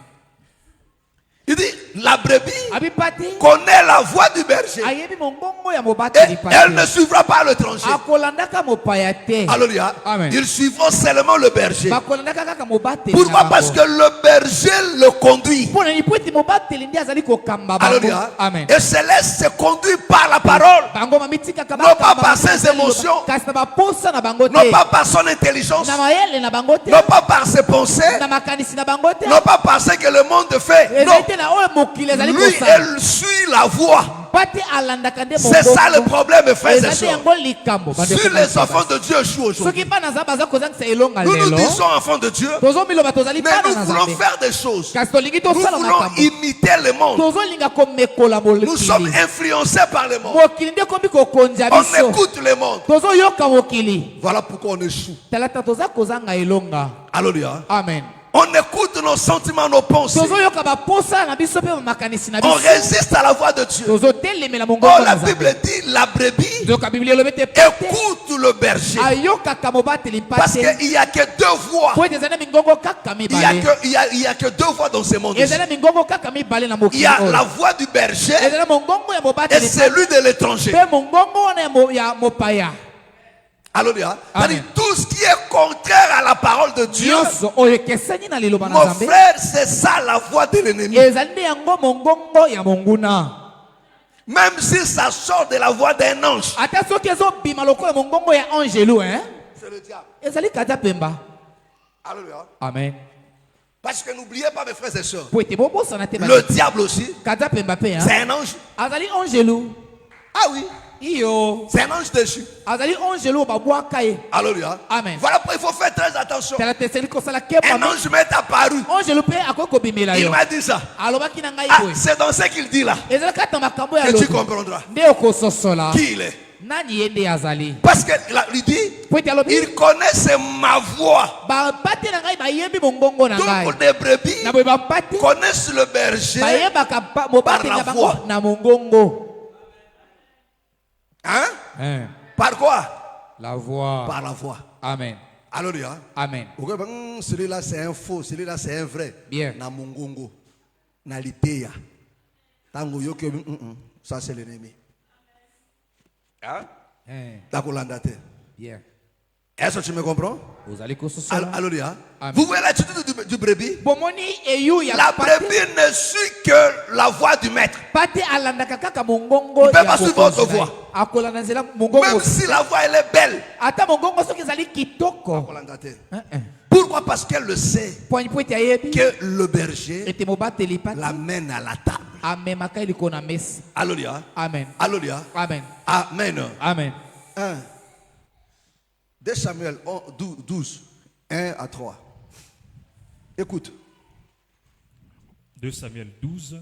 Il dit la brebis Abipati. connaît la voix du berger Ayebi mongongo ya mobate et lipate. elle ne suivra pas l'étranger. Akolandaka mopaya te. Alléluia. Amen. Ils suivront seulement le berger. Bakolandaka kaka mobate. Pourquoi? Parce que le berger le conduit. Pona ni po ete mobate ndi azali kokamba bango. Alléluia. Amen. Et se laisse se conduire par la parole, Bango mamitika kaka. non pas par ses émotions, Kasi na baposa na bango te. non pas par son intelligence, Na mayele na bango te. non pas par ses pensées, Na makanisi na bango te. non pas par ce que le monde fait. Non, Ezali te na oyo mokili ezali lui, kosala. elle suit la voix. Pate alandaka nde C'est ça le problème, frères et Ezali sœurs. yango likambo. Si les enfants de Dieu jouent aujourd'hui, Soki bana za baza kozangisa elonga nous nous lelo. disons enfants de Dieu, Tozomiloba tozali mais bana nous na voulons Nzambe. faire des choses. Kasi tolingi Nous tosala voulons makambo. imiter le monde. Tozolinga komekola Nous sommes mokili. influencés par le monde. Mokili nde komi kokonza On biso. écoute le monde. Tozoyoka mokili. Voilà pourquoi on échoue. Talata toza kozanga elonga. Alléluia. Amen. On écoute nos sentiments, nos pensées. Tozoyoka baposa na biso pe makanisi na On biso. résiste à la voix de Dieu. Tozotelemela mongongo Oh, na la Nzambe. Bible dit, la brebis Zoka Biblia elobi te pete. écoute le berger. Ayokaka mobateli Parce pate. qu'il n'y a que deux voix. Po ete ezali mingongo kaka Il y a mibale. que, il y a que deux voix dans ce monde. Ezali mingongo kaka mibale na Il mokili y a oyo. la voix du berger Ezali mongongo ya et mobateli pate. celui de l'étranger. Pe mongongo wana ya mopaya. Alléluia. Amen. C'est-à-dire tout ce qui est contraire à la parole de Dieu, Nyonso oyo ekeseni na liloba na mon Nzambe. frère, c'est ça la voix de l'ennemi. Ezali nde yango mongongo ya monguna. Même si ça sort de la voix d'un ange, Ata soki ezobima lokola mongongo ya angelu, hein? c'est le diable. Ezali kata pemba. Alléluia. Amen. Parce que n'oubliez pas, mes frères et sœurs, Po ete bobosana te le diable aussi, kata pemba pe, c'est hein? un ange. Azali angelu. Ah oui, Iyo. c'est un ange déchu. Azali angelu babwaka ye. Alléluia. Amen. Voilà pourquoi il faut faire très attention. Tala teseli kosala Un kepa. ange m'est apparu. Angelu pe akoki kobimela Il yo. m'a dit ça. Alobaki na ngai Ah, boye. c'est dans ce qu'il dit là Ezali kata makambo ya que tu lobi. comprendras Nde okososola. qui il est. Nani ye nde azali. Parce qu'il dit, Po ete alobi. il connaît ma voix. Bapate na ngai bayebi mongongo na ngai. Donc les brebis Na boye bapate. connaissent le berger. Bayebaka mobateli Par la na bango voix. na mongongo. Hein? Par quoi? La voix. Par la voix. Amen. Alléluia. Amen. Celui-là c'est un faux, celui-là c'est un vrai. Bien. Na mungongo. Na lipeya. Tango yoke, ça c'est l'ennemi. Hein? Takolandate. Bien. Est-ce que tu me comprends? Vous allez kososola. Alléluia. Amen. Vous voyez l'attitude du brebis? Bomoni eyu ya La pate. brebis ne suit que la voix du maître. Pate alandaka kaka mongongo Il peut pas suivre votre bokonzi na ye. voix. Akolanda nzela mongongo. Même si la voix elle est belle. Ata mongongo soki ezali kitoko. Takolandate. Pourquoi? Parce qu'elle le sait Poigne po ete ayebi. que le berger Ete mobateli pate. l'amène à la table. Amemaka eliko na mesa. Alléluia. Amen. Alléluia. Amen. Amen. Amen. 1. 2 Samuel 12, 1 à 3. Écoute. 2 Samuel 12,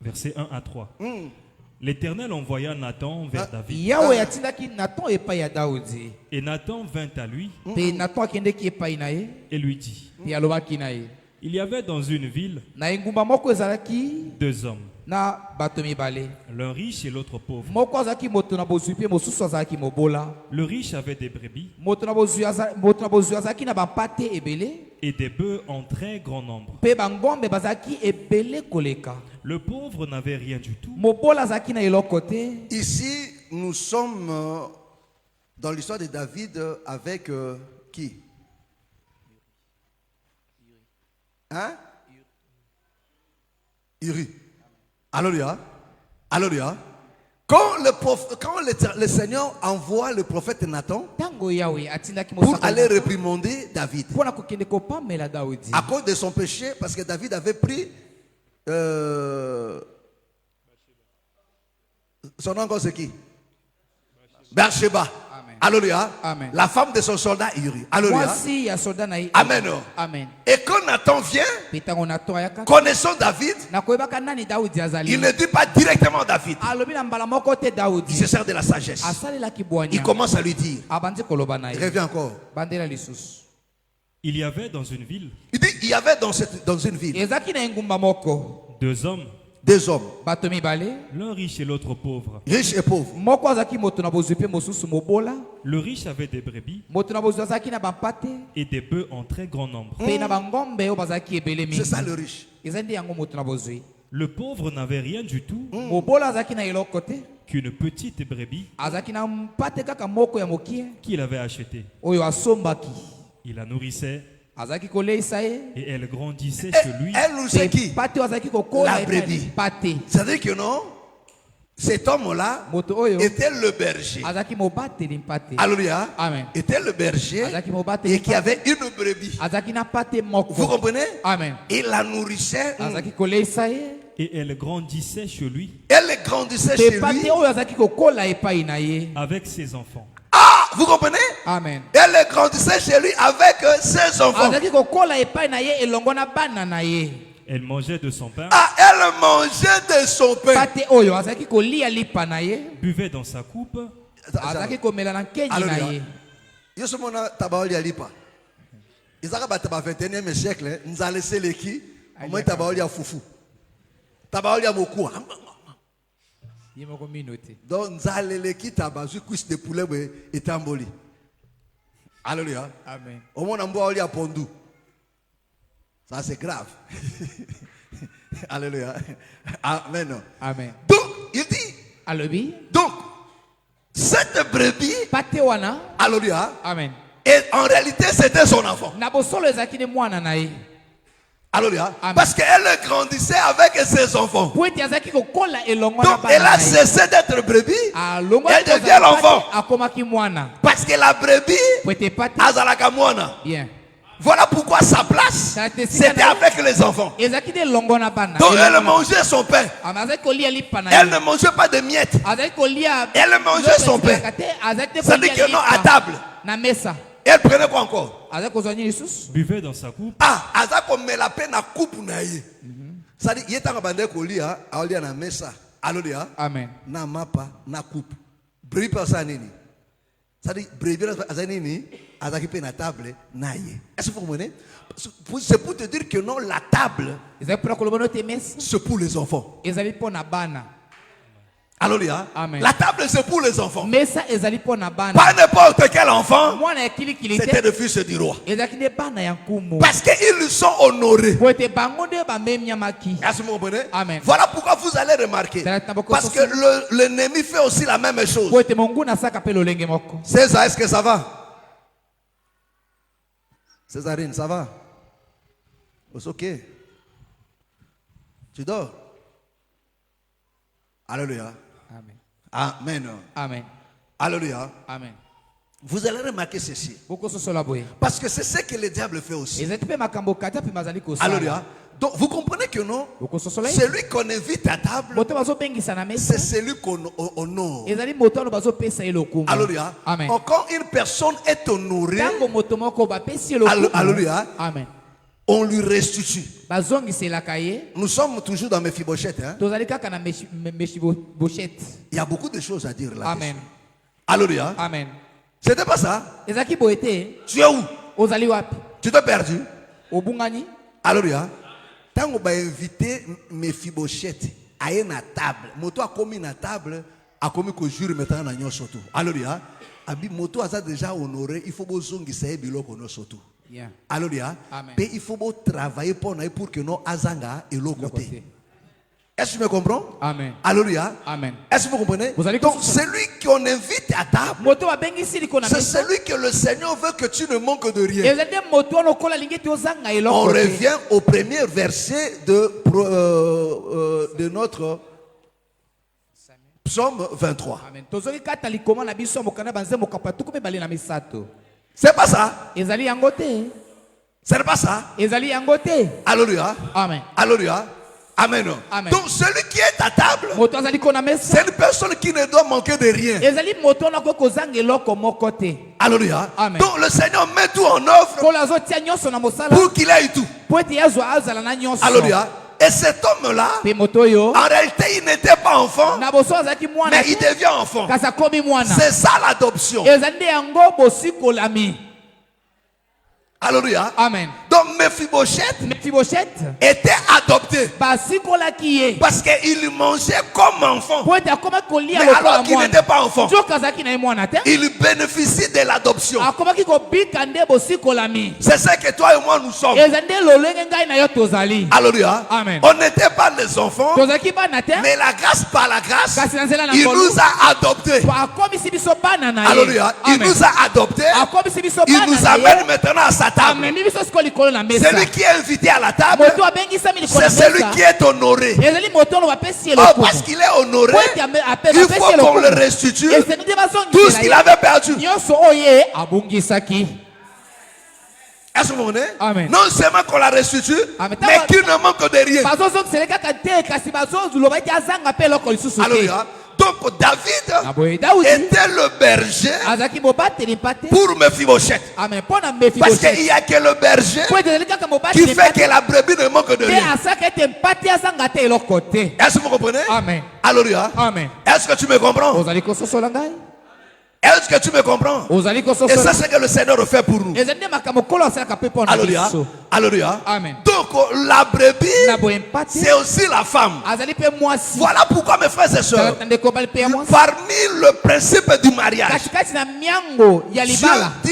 versets 1 à 3. L'Éternel envoya Nathan vers David. Yahweh atindaki Nathan epai ya Daudi. Et Nathan vint à lui Pe Nathan akendeki epai na ye. et lui dit, Pe alobaki na ye. il y avait dans une ville Na engumba moko ezalaki 2 hommes, na bato mibale. l'un riche et l'autre pauvre. Moko azalaki moto na bozwi pe mosusu azalaki mobola. Le riche avait des brebis Moto na bozwi azalaki na bampate ebele. et des bœufs en très grand nombre. Pe bangombe bazalaki ebele koleka. Le pauvre n'avait rien du tout. Mobola azalaki na eloko te. Ici, nous sommes dans l'histoire de David avec qui? Hein? Uri. Alléluia. Alléluia. Quand le Seigneur envoie le prophète Nathan Tango Yahweh atindaki pour mosaka aller réprimander David pona kokende kopamela Daudi. à cause de son péché, parce que David avait pris son nom, c'est qui? Bathsheba. Amen. Alléluia. Amen. La femme de son soldat Uri. Alléluia. Voici ya soldat na ye. Amen. Amen. Et quand Nathan vient, Petango Nathan ayaka. connaissant David, Na koyebaka nani Daudi azali. il ne dit pas directement David. Alobi na mbala moko te Il Daudi. se sert de la sagesse. Asalelaki bwanya. Il commence à lui dire. Abandi koloba na ye. Reviens encore. Bandela lisusu. Il y avait dans une ville Il dit, il y avait dans une ville Ezaki na engumba moko. 2 hommes, 2 hommes, Bato mibale. l'un riche et l'autre pauvre. riches et pauvres. Moko azaki moto na bozwi pe mosusu mobola. Le riche avait des brebis Moto na bozwi azaki na bampate. et des bœufs en très grand nombre. Pe na bangombe oyo bazaki ebele mingi. C'est ça le riche. Eza nde yango moto na bozwi. Le pauvre n'avait rien du tout Mobola azaki na eloko te. qu'une petite brebis Azaki na mpate kaka moko ya mokie. qu'il avait achetée. Oyo asombaki. Il la nourrissait Azaki koleisa ye. et elle grandissait chez lui. Elle nous sait qui? Pate oyo azaki kokola La brebis. pate. C'est-à-dire que non, cet homme-là Moto oyo était le berger. azaki mobateli mpate. Alléluia. Amen. Était le berger Azaki mobateli et qui avait une brebis. azaki na pate Vous moko. comprenez? Amen. Il la nourrissait. Azaki koleisa ye. Et elle grandissait chez lui Elle grandissait Pe chez pate lui. oyo azaki kokola epai na ye. avec ses enfants. Ah, vous comprenez? Amen. Elle grandissait chez lui avec ses enfants. Azaki kokola epai na ye elongo na bana na ye. Elle mangeait de son pain, Ah, elle mangeait de son pain. Pate oyo azaki kolia lipa na ye. buvait dans sa coupe Azaki komela na nkeji na Alléluia. ye. Yo mona tabaoli alipa. Izaka bataba 21e siècle, nous a laissé les qui? Moi tabaoli a foufou. Tabaoli a mokou. Ye moko minote. Donc nous a les qui tabazu cuisse de poulet et tamboli. Alléluia. Amen. Au moins on oli a pondu. Ça c'est grave. Alléluia. Amen. Amen. Donc il dit Alobi. donc cette brebis, Pate wana. alléluia, Amen. et en réalité c'était son enfant. Na bosolo ezaki ne mwana na ye. Alléluia. Amen. Parce qu'elle grandissait avec ses enfants. Po ete azaki kokola elongo na Donc elle bana a na ye. cessé d'être brebis. Alongo Elle devient l'enfant. akomaki mwana. Parce que la brebis, Po ete pate. azalaka mwana. Bien. Voilà pourquoi sa place, c'était avec les enfants. Ezaki de longo na bana. Donc elle mangeait son pain. Azaki kolia lipa na Elle ye. ne mangeait pas de miettes. Azaki kolia. Elle mangeait son pain. Azaki Ça dit kolia que non, à lipa table. na mesa. Elle prenait quoi encore? Azaki kozwani lisusu. buvait dans sa coupe Ah, azako me la peine à coupe na ye. Ça dit, yeta ngabande kolia, aolia na mesa. Alléluia. Amen. Na mapa, na coupe. Brebis pasa nini? Ça dit, brebis pasa nini? Azaki pe na table, na ye. Est-ce que vous comprenez? C'est pour te dire que non, la table, Ezaki pona koloba no te mesa. c'est pour les enfants. Ezali pona bana. Alléluia. Amen. La table, c'est pour les enfants. Mesa ezali pona bana. Pas n'importe quel enfant, Mwana ya kilikili c'était te. le fils du roi. Ezaki ne bana ya nkumu. Parce qu'ils sont honorés. Po ete bango nde bamemiamaki. Est-ce que vous comprenez? Amen. Voilà pourquoi vous allez remarquer. Parce que l'ennemi fait aussi la même chose. Po ete monguna asaka pe lolenge moko. César, est-ce que ça va? Césarine, ça va? C'est ok. Tu dors? Alléluia. Amen. Amen. Amen. Alléluia. Amen. Vous allez remarquer ceci. Boko sosola boye. Parce que c'est ce que le diable fait aussi. Ezaki pe makambo kata pe mazali kosala. Alléluia. Donc vous comprenez que non? Okososola ete. Celui qu'on invite à table, Moto bazobengisa na c'est mesa. celui qu'on honore. Ezali moto ono bazopesa ye lokumu. Alléluia. Amen. Quand une personne est honorée, Tango moto moko bapesi ye lokumu. Alléluia. Amen. On lui restitue. Bazongiselaka ye. Nous sommes toujours dans Mephibosheth. Hein? Tozali kaka na Mephibosheth. Il y a beaucoup de choses à dire là. Amen. Alléluia. Amen. C'était pas ça? Ezaki boete. Tu es où? Ozali wapi? Tu t'es perdu? Obungani. Alléluia. Tant qu'on va inviter Mephibosheth à une table, moto a commis une table, a commis que jure maintenant na nyon surtout. Alléluia. Abi moto a déjà honoré, il faut besoin que ça ait bilo kono surtout. Yeah. Alléluia. Amen. Mais il faut travailler pour que nos azanga et l'autre côté. Est-ce que tu me comprends? Amen. Alléluia. Amen. Est-ce que vous comprenez? Vous allez Donc comprendre. celui qu'on invite à table, Moto abengisi liko na c'est mesa. celui que le Seigneur veut que tu ne manques de rien. Ezali moto ono kola lingeti ozanga eloko. On revient au premier verset de notre psaume 23. Amen. Tozoki kata likoma na biso mokanda banze mokapa tukumi bali na misato. C'est pas ça? Ezali yango te. C'est pas ça? Ezali yango te. Alléluia. Amen. Alléluia. Amen. Amen. Donc celui qui est à table, Moto azali kona mesa. c'est une personne qui ne doit manquer de rien. Ezali moto ono ko kozanga eloko moko te. Alléluia. Amen. Donc le Seigneur met tout en œuvre Kola azotia nyonso na mosala. pour qu'il ait tout. Po ete yazwa azala na nyonso. Alléluia. Et cet homme-là, Pe moto yo. en réalité, il n'était pas enfant, Na boso azaki mwana. mais il devient enfant. Kasa komi mwana. C'est ça l'adoption. Ezali nde yango bosikolami. Alléluia. Amen. Donc Mephibosheth Mephibosheth était adopté basikolaki ye. parce qu'il mangeait comme enfant. Po ete akoma kolia Mais lokola alors qu'il mwana. n'était pas enfant, Nzoka azalaki na ye mwana te. il bénéficie de l'adoption. Akomaki kobika nde bosikolami. C'est ça que toi et moi nous sommes. Ezali nde lolenge ngai na yo tozali. Alléluia. Amen. On n'était pas les enfants, Tozalaki bana te. mais la grâce par la grâce, Kasi na nzela na il nkolo. nous a adoptés. Akomisi biso bana na ye. Alléluia. Il Amen. nous a adoptés. Akomisi biso Il bana nous na amène ye. maintenant à sa table. Amemi biso siko likolo na mesa. Celui qui est invité à la table, Moto abengisami likolo na c'est celui mesa. qui est honoré. Ezali moto ono bapesi ye Oh, lokumu. parce qu'il est honoré, Po ete il faut qu'on le restitue Eseni nde tout ce qu'il bazongisela ye. avait perdu. Nyonso oyo abungisaki. Est-ce que vous comprenez? Amen. Non seulement qu'on la restitue, Amen. mais qu'il ne manque de rien. Bazozongisela kaka te kasi bazoloba ete azanga mpe eloko lisusu te. Alléluia. Donc David Na boye Daudi était le berger azalaki mobateli mpa te. pour Mephibosheth. Amen. Mpo na Parce Mephibosheth. qu'il n'y a que le berger Po ete ezali kaka qui mobateli mpa fait te. que la brebis ne manque de Te rien. asaka ete mpa te azanga te eloko te. Est-ce que vous comprenez? Amen. Alléluia. Amen. Est-ce que tu me comprends? Ozali kososola ngai? Est-ce que tu me comprends? Ozali Et ça, kososola. c'est ce que le Seigneur fait pour nous. Ezali nde makambo kolo asalaka mpe mpo na Alléluia. biso. Alléluia. Amen. Donc la brebis, Na boye mpa te. c'est aussi la femme. Azali mpe mwasi. Voilà pourquoi mes frères et sœurs, Kaka ndeko bali mpe ya mwasi. parmi le principe du mariage, Katikati na miango ya Dieu libala. dit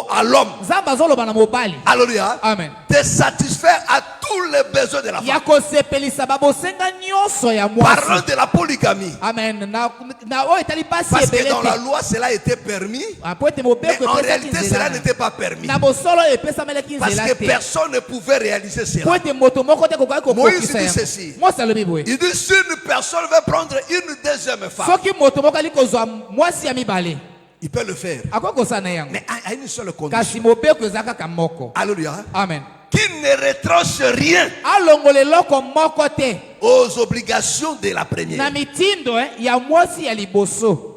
à l'homme, Nzambe azoloba na mobali. alléluia, Amen. de satisfaire à tous les besoins de la Ya femme. kosepelisa babosenga nyonso ya Parlant mwasi. de la polygamie. Amen. Na oyo etali pasi Parce que ebele dans la te. loi, cela était permis. Po ete Mais mobeko en epesaki réalité, cela nzela. n'était pas permis. Na bosolo epesamelaki Parce nzela que te. personne ne pouvait réaliser Po cela. ete moto moko te kokaki Moïse kokokisa dit yango. ceci. Mose alobi boye. Il dit, si une personne veut prendre une deuxième femme, Soki moto moko ali kozwa mwasi ya mibale. il peut le faire. Akoki kosala na yango. Mais à une seule condition. Kasi mobeko eza kaka moko. Alléluia. Amen. Qu'il ne retranche rien Alongola eloko moko te. aux obligations de la Na première. mitindo ya mwasi ya liboso.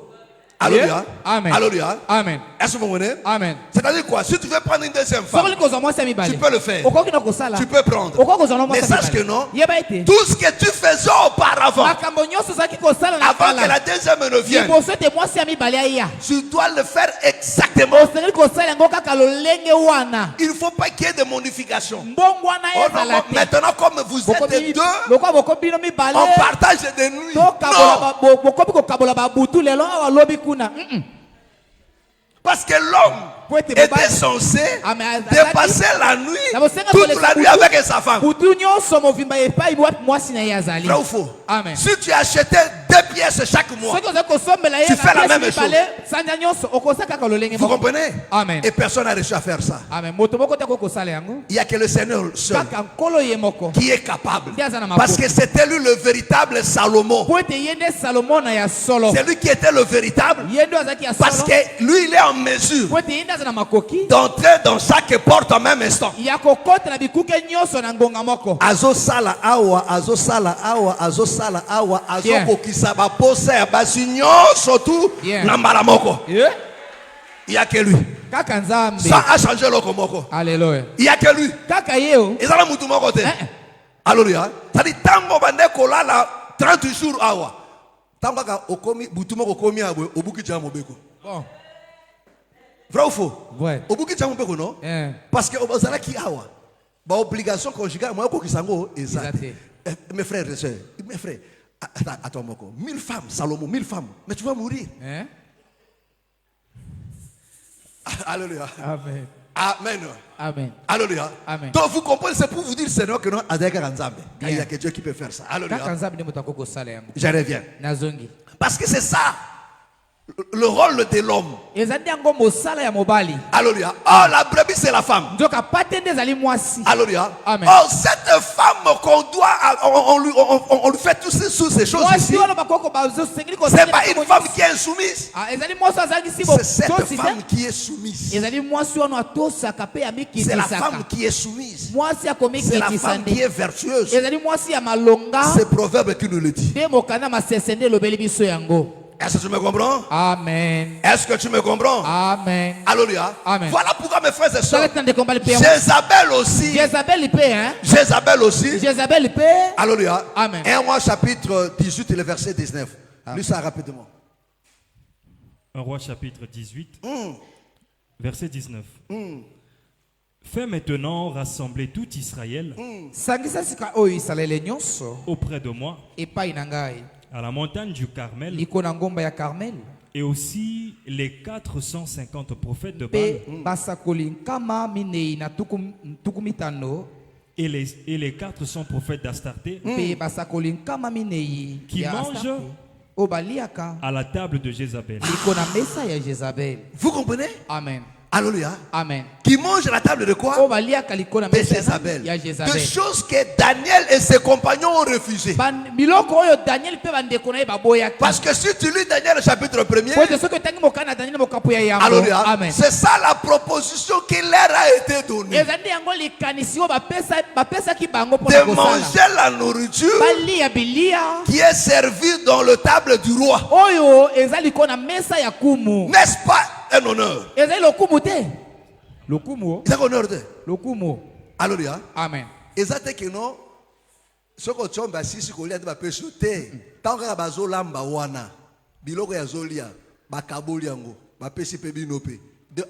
Alléluia. Amen. Alléluia. Amen. Est-ce que vous comprenez? Amen. C'est-à-dire quoi? Si tu veux prendre une deuxième femme, Soki kozwa mwasi ya mibale. tu peux le faire. Okoki na kosala. Tu peux prendre. Okoki kozwa na Mais mwasi ya sache que mibale. non, Yeba ete. tout ce que tu faisais auparavant, Makambo nyonso ozalaki kosala na avant que la kala. deuxième ne vienne, Liboso ete mwasi ya mibale aya. tu dois le faire exactement. Osengeli kosala yango kaka lolenge wana. Il ne faut pas qu'il y ait de modification. Mbongo wana Oh non, ezala te. maintenant, comme vous êtes deux, Lokola bokobino mibale. on partage des nuits. Tokabola Non, bokobi kokabola babutu lelo awa lobi kuna. parce que l'homme était censé dépasser la nuit, toute la nuit avec sa femme. Butu nyonso movimba epai wapi mwasi na ye azali. Vrai ou faux? Amen. Si tu achetais deux pièces chaque mois. soki oza kosombela ye Tu fais la na même pièce chose. mibale sanza nyonso okosa kaka lolenge Vous moko. comprenez? Amen. Et personne n'a réussi à faire ça. Amen. Moto moko te kokosala yango Il n'y a que le Seigneur seul kaka nkolo ye moko qui est capable. nde aza na Parce maboko que c'était lui le véritable Salomon. po ete ye nde salomo na ya solo C'est lui qui était le véritable. ye nde azalaki ya Parce solo que lui, il est en mesure po ete ye nde aza na makoki d'entrer dans chaque porte en même instant. ya kokota na bikuke nyonso na ngonga moko. Azosala awa, azosala awa, azosala awa, Bien. azokokisa baposa ya basi nyonso tu Bien. na mbala moko. Eh? Il n'y a que lui. Kaka nzambe. Ça a changé le moko. Alléluia. Il n'y a que lui. Kaka ye o. Et ça, la mutu moko te. Alléluia. Ça dit, tango bande kolala 30 jours awa. Tango kaka okomi, butu moko komi abwe, obuki jamo beko. Bon. Vrai ou faux? Ouais. Obuki jamo beko non? Parce que ozala ki awa. Ba obligation conjugale, moi ko kisango exact. Mes frères et sœurs, mes frères, attends moko. 1000 femmes, Salomon, 1000 femmes. Mais tu vas mourir. Hein? Alléluia. Amen. Amen. Amen. Alléluia. Amen. Donc vous comprenez, c'est pour vous dire Seigneur que non, il y a que Dieu qui peut faire ça. Kaka Alléluia. nzambe nde moto akokosala yango. Je reviens. Nazongi. Parce que c'est ça le rôle de l'homme. Ezali yango mosala ya mobali. Alléluia. Oh, la brebis, c'est la femme. Nzoka pate nde ezali mwasi. Alléluia. Amen. Oh, cette femme qu'on doit, on lui fait toutes ces choses Mwasi ici. wana bakoko bazosengeli C'est kosala. pas une femme qui est insoumise. Ah, ezali mwasi azalaki bo. C'est cette femme qui est soumise. Ezali mwasi wana atosaka pe ya C'est la mikitisaka. femme qui est soumise. Mwasi C'est la akomikitisa femme nde. qui est vertueuse. Ezali mwasi ya malonga. C'est Proverbe qui nous le dit. Nde mokanda masese nde elobeli biso yango. Est-ce que tu me comprends? Amen. Est-ce que tu me comprends? Amen. Alléluia. Amen. Voilà pourquoi mes frères et sœurs, Sala tande kombali pe. Jézabel aussi. Jezabel pe hein. Jézabel aussi. Jezabel pe. Alléluia. Amen. 1 Roi chapitre 18 et le verset 19. Lis ça rapidement. 1 Roi chapitre 18, verset 19. Fais maintenant rassembler tout Israël Sangisa sika oyo isalele nyonso auprès de moi epai na ngai. à la montagne du Carmel Liko na ngomba ya Carmel. et aussi les 450 prophètes de Pe Baal basakoli nkama minei na tuku mitano. et les 400 prophètes d'Astarté Pe basakoli nkama minei qui ya mangent Astarte. O baliaka. à la table de Jézabel. Liko na mesa ya Jezabel. Vous comprenez? Amen. Alléluia. Amen. Qui mange à la table de quoi? O baliaka liko na De mesa Jézabel. ya Jezabel. De choses que Daniel et ses compagnons ont refusé. Biloko oyo Daniel pe bandeko na ye baboyaki. Parce que si tu lis Daniel chapitre 1er, Po ete soki otangi mokanda Daniel mokapu ya yango. Alléluia. Amen. C'est ça la proposition qui leur a été donnée. Ezali yango likanisi oyo bapesaki bango mpo De na kosala. manger la nourriture Balia bilia qui est servie dans le table du roi. oyo ezali ko na mesa ya kumu. N'est-ce pas un honneur? Ezali lokumu te. Lokumu. C'est un honneur de. Lokumu. Alléluia. Amen. Ezate que non. Ce que tu as si kolia de bapesho te. Tant que bazo lamba wana. Biloko ya zolia. Bakaboli yango. Bapesi pe binope.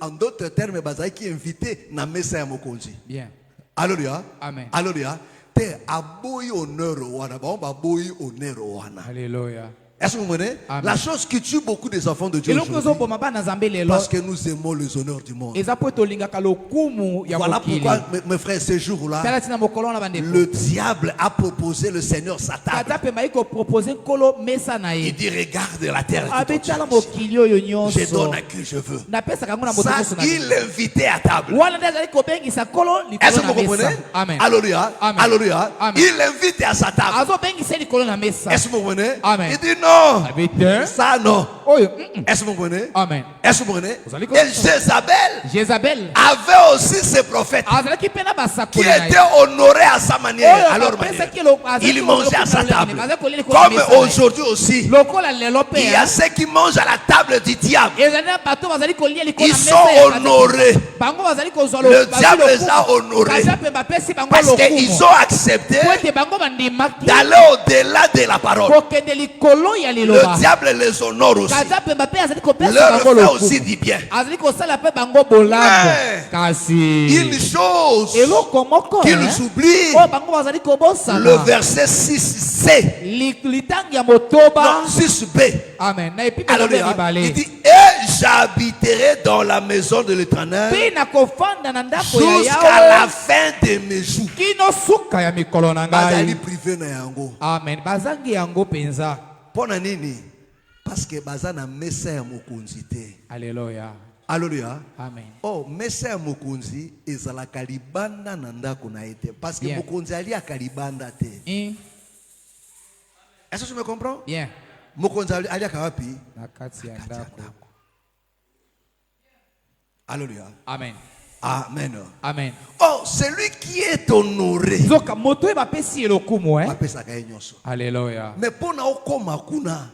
En d'autres termes, bazai qui invité na mesa ya mokonzi. Bien. Alléluia. Amen. Alléluia. Te aboyi honneur wana. Ba aboyi honneur wana. Alléluia. Est-ce que vous comprenez? Amen. La chose qui tue beaucoup des enfants de Dieu Eloko aujourd'hui, ezoboma bana Nzambe lelo. parce que nous aimons les honneurs du monde. Eza po tolingaka lokumu ya Voilà mokili. pourquoi, mes frères, ce jour-là, Tala tina mokolo na bandeko. le diable a proposé le Seigneur sa table. Kata pe mai ko proposer nkolo mesa na Il ye. dit, regarde la terre. Abetala mokili oyo Je nyonso. donne à qui je veux. Napesaka ngo na moto Ça, nyonso na il ye. l'invitait à table. Wana nde azali kobengisa nkolo Est-ce likolo que na vous comprenez? mesa. Amen. Alléluia. Amen. Alléluia. Amen. Il l'invite à sa table. Azobengisa likolo na mesa. Est-ce que vous comprenez? Amen. Il dit non. Abete. Ça, non. Oyo. Est-ce que vous comprenez? Amen. Est-ce que vous comprenez? Vous allez Et comprendre. Jézabel Jezabel. avait aussi ses prophètes Azalaki pe na qui basakoli na ye. étaient honorés à sa manière, à leur Oyo manière. bapesaki lo- azalaki Ils mangeaient à sa lokolo na table. lolenge, azalaki kolia likolo na Comme mesa na ye. aujourd'hui aussi, Lokola lelo pe. il y a ceux qui mangent à la table du diable. Ezali na bato bazali kolia likolo Ils na mesa sont ya Satan. honorés. Bango bazali kozwa Le bazali diable les lokumu. a honorés. Kaza pe bapesi bango Parce qu'ils lokumu. ont accepté Po ete bango bandimaki d'aller au-delà de la parole. kokende likolo ya Le liloba. diable les honore aussi. Kaza pe bape azali kopesa Leur bango fait lokumu. aussi du bien. Azali kosala pe bango bolamu. Mais Kasi une chose eloko moko qu'ils hein, oublient, oyo bango bazali kobosana. le verset 6c, Litangi ya motoba. non, 6b. Amen. Na epi pe Alléluia. mibale. Il dit, et j'habiterai dans la maison de l'Éternel Pe na kofanda na ndako ya jusqu'à la Yawe fin de mes jours. kino suka ya mikolo na Bazali ngai. privé na yango. Amen. Bazangi yango penza. Pona nini? Parce que bazana mesa ya mokonzi te. Alléluia. Alléluia. Amen. Oh, mesa ya mokonzi ezala kalibanda na ndako na ete. Parce que Bien. mokonzi ali a kalibanda te. Est-ce que tu me comprends? Bien. Mokonzi ali a kawapi? Na kati ya ndako. Alléluia. Amen. Amen. Amen. Oh, celui qui est honoré. Zoka moto eba pesi elokumu Apesa ka nyonso. Alléluia. Mais pona okoma kuna,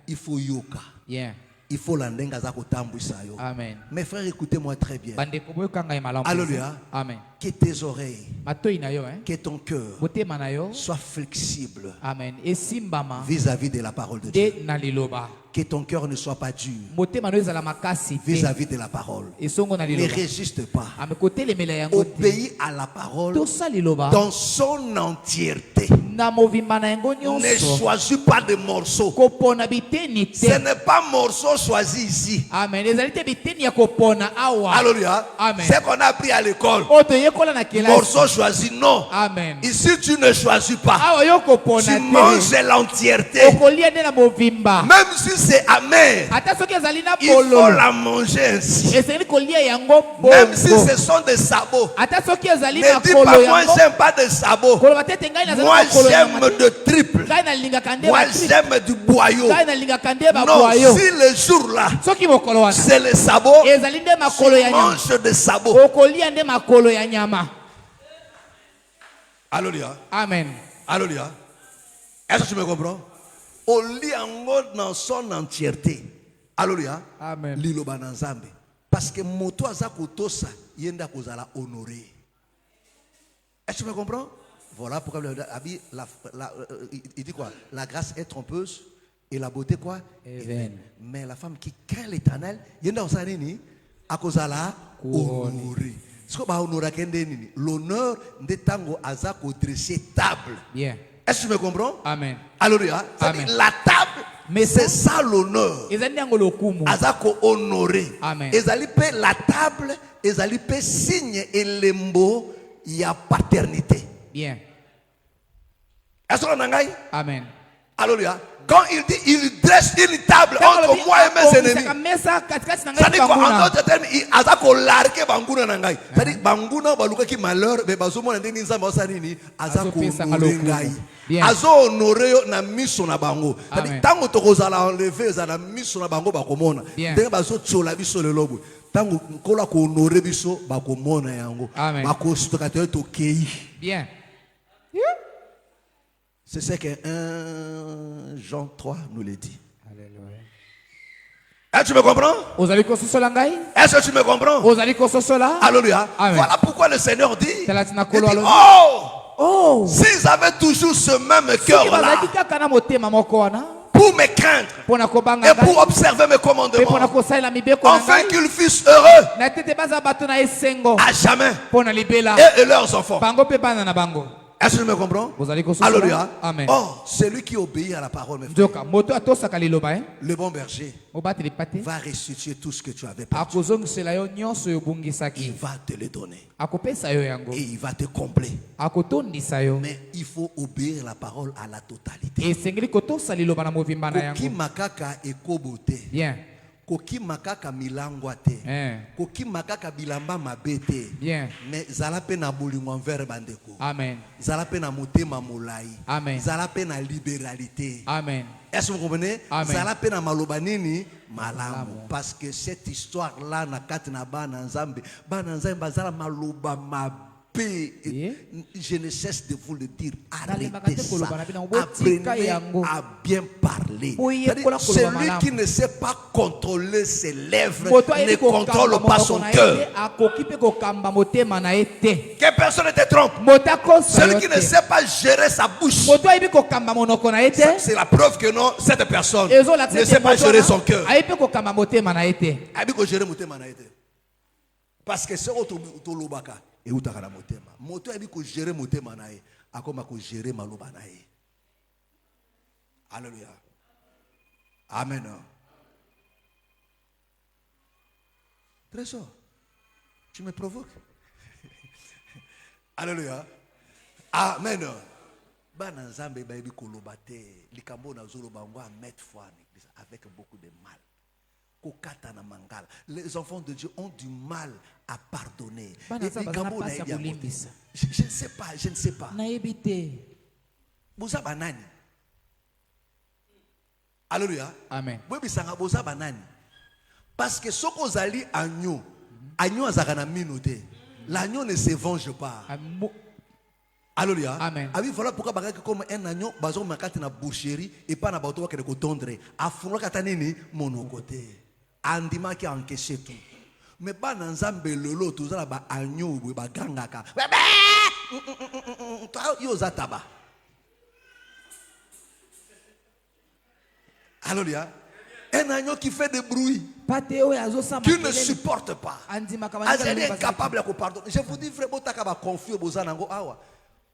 il faut yoka. Yeah. Il faut la ndenga za kotambwisa yo. Amen. Mes frères, écoutez-moi très bien. Bande koboyoka ngai malamu. Alléluia. Amen. Que tes oreilles, Matoi na yo que ton cœur motema na yo soit flexible Amen. Esimbama vis-à-vis de la parole de Dieu. de na liloba. Que ton cœur ne soit pas dur Motema no ezala makasi te. vis-à-vis de la parole. Esongo na Ne liloba. résiste pas. Ame kotelemela yango te. Obéis à la parole Tosa liloba. dans son entièreté. Na movimba na yango Ne nyonso. choisis pas de morceaux. Kopona biteni te. Ce n'est pas morceau choisi ici. Amen. Ezali te biteni ya kopona awa. Alléluia. Amen. C'est qu'on a appris à l'école. Oto yekola na kelasi. Morceau choisi, non. Amen. Ici, tu ne choisis pas. Awa yo kopona Tu te. manges l'entièreté. Okolia nde na movimba. Même si c'est amer, Ata soki ezali na il faut bololo. la manger ainsi. Esengeli kolia yango Même si bongo. ce sont des sabots. Ata soki ezali Ne na dis kolo pas, moi, yango. j'aime pas des sabots. Koloba te te ngai nazali Moi, na kolo j'aime yango te. de triple. Ngai nalingaka nde Moi, batripe. j'aime du boyau. Ngai nalingaka nde Non, babwayo. si le jour-là, Soki mokolo wana c'est les sabots, ezali nde makolo tu ya nyama. manges des sabots. Okolia nde makolo ya nyama. Alléluia. Amen. Alléluia. Est-ce que tu me comprends? On lit en mode dans son entièreté. Alléluia. Amen. Liloba na Nzambe. Parce que moto aza kotosa yenda kozala honoré. Est-ce que tu me comprends? Voilà pourquoi il dit quoi? La grâce est trompeuse et la beauté quoi? Est vaine. Mais la femme qui craint l'Éternel yenda kozala nini? Akozala honoré. Ce que ba honoré kende nini? L'honneur de tango aza ko dresser table. Bien. Est-ce que tu me comprends? Amen. Alléluia. Amen. La table, mais c'est ça l'honneur. Ezali nde yango lokumu. Azako honoré. Amen. Ezali pe la table, ezali pe signe elembo ya paternité. Bien. Est-ce que on a Amen. Alléluia. Quand il dit il dresse une table entre moi et mes ennemis. Ça dit quoi? En d'autres termes, il azako larguer banguna nangai. Ça dit banguna baluka ki malheur, mais bazomo na ndeni nzamba osanini azako honorer. Azo honorer yo na miso na bango. Ça dit tango tokozala enlever za na miso na bango bakomona. Ndenge bazo tsola biso le lobo. Tango kola ko honorer biso bakomona yango. Bako stoka to kei. Bien. C'est ce que 1 Jean 3 nous le dit. Alléluia. Est-ce que tu me comprends? Est-ce que tu me comprends? Alléluia. Voilà pourquoi le Seigneur dit, oh, s'ils avaient toujours ce même cœur-là pour me craindre et pour observer mes commandements, afin qu'ils fussent heureux à jamais et leurs enfants. Est-ce que tu me comprends? Alléluia. Amen. Oh, celui qui obéit à la parole, mes frères, le bon berger va restituer tout ce que tu avais perdu. Il va te le donner. Et il va te combler. Mais il faut obéir la parole à la totalité. Koki makaka ekobote. Bien. Koki makaka milangwa te. Koki makaka bilamba mabete. Bien. Mais zala pe na bolingo envers bandeko. Amen. Zala pe na motema molai. Amen. Zala pe na libéralité. Amen. Est-ce que vous comprenez? Amen. Zala pe na maloba nini malamu. Parce que cette histoire là na kati na bana nzambe bazala maloba mabe. Je ne cesse de vous le dire. Arrêtez ça. Apprenez à bien parler. Celui qui ne sait pas contrôler ses lèvres ne contrôle pas son cœur. Que personne ne te trompe. Celui qui ne sait pas gérer sa bouche, c'est la preuve que non, cette personne ne sait pas gérer son cœur. Parce que c'est autre et où t'as la motema. Moto a dit que gérer motema nae, a comme que gérer maloba nae. Alléluia. Amen. Trésor, tu me provoques. Alléluia. Amen. Bana nzambe bayebi koloba te likambo na zoloba ngo a mettre foi en église avec beaucoup de mal. Kokata na mangala. Les enfants de Dieu ont du mal à pardonner. Bana Likambo na nzambe yebi yango te. kolimbisa. Je ne sais pas, je ne sais pas. nayebi te. Boza banani? Alléluia. Amen. Bwebisanga boza banani? Parce que soko ozali agneau, agneau azaka na mino te. L'agneau ne se venge pas. Alléluia. Amen. Abi voilà pourquoi bagaki comme un agneau bazo makati na boucherie et pas na bato bakele ko tondre. Afunga kata nini monoko te. Andima ki encaisser tout. Mais ba na nzambe lelo tozala ba agneau bwe bagangaka. Yo zataba. Alléluia. Un agneau qui fait des bruits, qui ne supporte pas. Azali est incapable de pardonner. Je vous dis vraiment, tu as confié au Bozanango.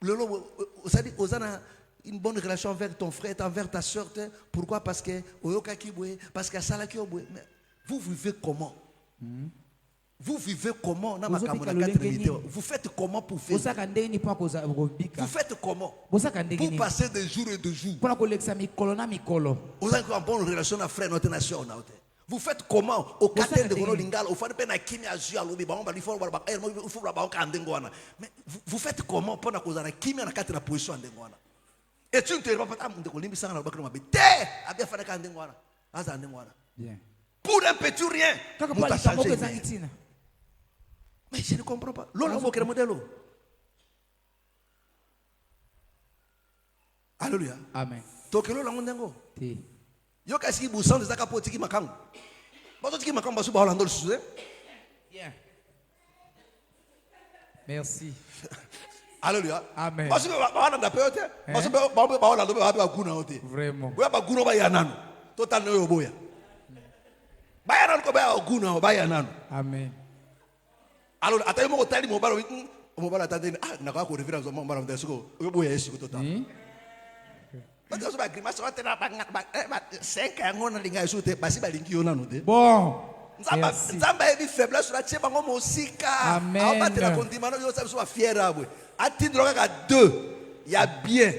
Vous avez une bonne relation avec ton frère, envers ta soeur. Pourquoi? Parce que parce que vous vivez comment? Vous vivez comment? Vous faites comment pour faire? Vous faites comment? Pour passer des jours et des jours. Vous avez une bonne relation avec frère notre nation. Vous faites comment? Au quartier de Lingala, au Fane Pena Kimi Azua, mais vous faites comment pour que la Kimi a la position de Ngwana? Et tu ne te rends pas à l'Olimbisa dans le bac de Mabé. Pour un petit rien. Mais je ne comprends pas. L'on a le modèle. Alléluia. Amen. Tokelo la ngondengo. Yo kasi busan de zaka potiki makangu. Bato tiki makangu basu ba Holando suze. Bien. Merci. Alléluia. Amen. Basu ba Holando peote. Basu ba Holando ba guna ote. Vraiment. Boya ba guna ba yananu. Total no yo boya. Ba yananu ko ba guna ba yananu. Amen. Alors atayo mo tali mo balo mo balo atande na ka ko reference mo balo ndesuko yo boya yesu ko total. Bon. Nzamba ebi faiblesse la tche bango mosika. Amen. Abattre la condimano yo sabe so fier abwe. Atindro ka 2. Ya bien.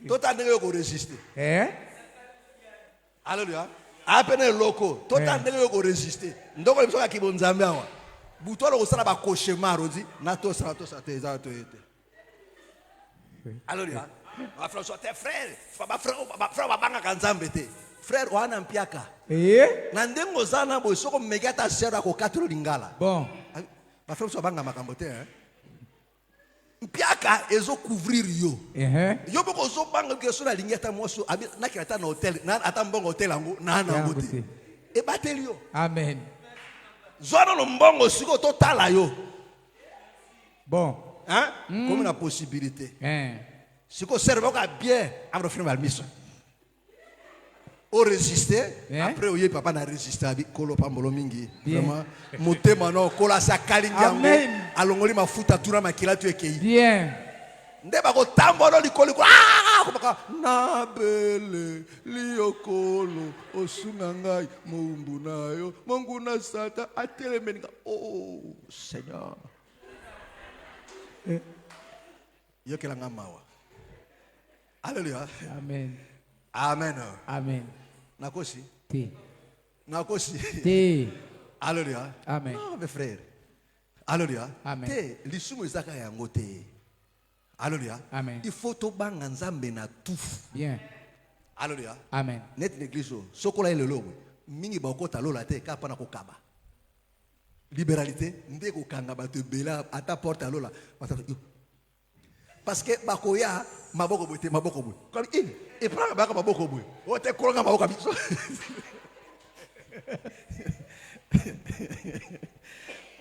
Total ndenge ko résister. Alléluia. Apene loko. Total ndenge ko résister. Ndoko le biso ka kibonzambe awa. Butolo ko sala ba cauchemar odi na to sa te za to ete. Alléluia. Ma frère, tes frères, frère, on a un piaka. Nandengo zana bo soko megata sera ko 4 lingala. Bon. Ma frère, so banga makambote hein. Piaka ezo couvrir yo. Yo boko zo banga ke so la lingeta mo so abi na kirata na hotel, na atambongo hotel ango na na ngote. E bateli yo. Amen. Zona no mbongo siko to tala yo. Bon. Hein? Comme une possibilité. Si vous servez bien, à votre frère Malmission. Au résister, après, oui, papa n'a résisté à Kolo Pambolo Mingi. Vraiment, monté maintenant, Kola Sakalinga, Alongoli ma futa tura ma kila tu ekei. Bien. Ndeba ko tambolo likoli ko ah na bele liokolo osunangai mumbunayo monguna sata atelemeninga oh Seigneur. Yo kela ngamawa. Alléluia. Amen. Amen. Amen. Nakosi. T. Nakosi. T. Alléluia. Amen. Ah mes frères. Alléluia. Amen. Te lisumu ezaka yango te. Alléluia. Amen. Il faut to banga nzambe na tout. Bien. Alléluia. Amen. Net l'église sokola elelo mingi ba ko talola te ka pana ko kaba. Libéralité, ndeko kanga ba te bela ata porte alola. Parce que bakoya maboko bote maboko boy. Comme il et prend ba maboko boy. O te kolonga maboko biso.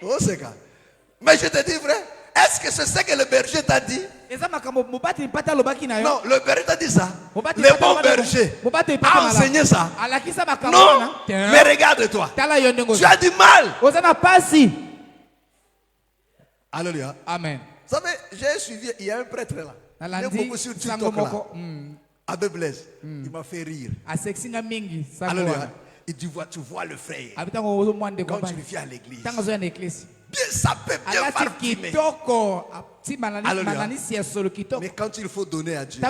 Oh c'est ça. Mais je te dis vrai, est-ce que c'est ce que le berger t'a dit? Non, le berger t'a dit ça. Le bon berger a enseigné ça. Non, mais regarde-toi. Tu as du mal. Alléluia. Amen. Vous savez, j'ai suivi, il y a un prêtre là. Il est beaucoup sur TikTok là. Abbé Blaise. Il m'a fait rire. Alléluia. Et tu vois le frère. Quand tu viens à l'église. Bien sapé, bien parfumé. Alléluia. Mais quand il faut donner à Dieu,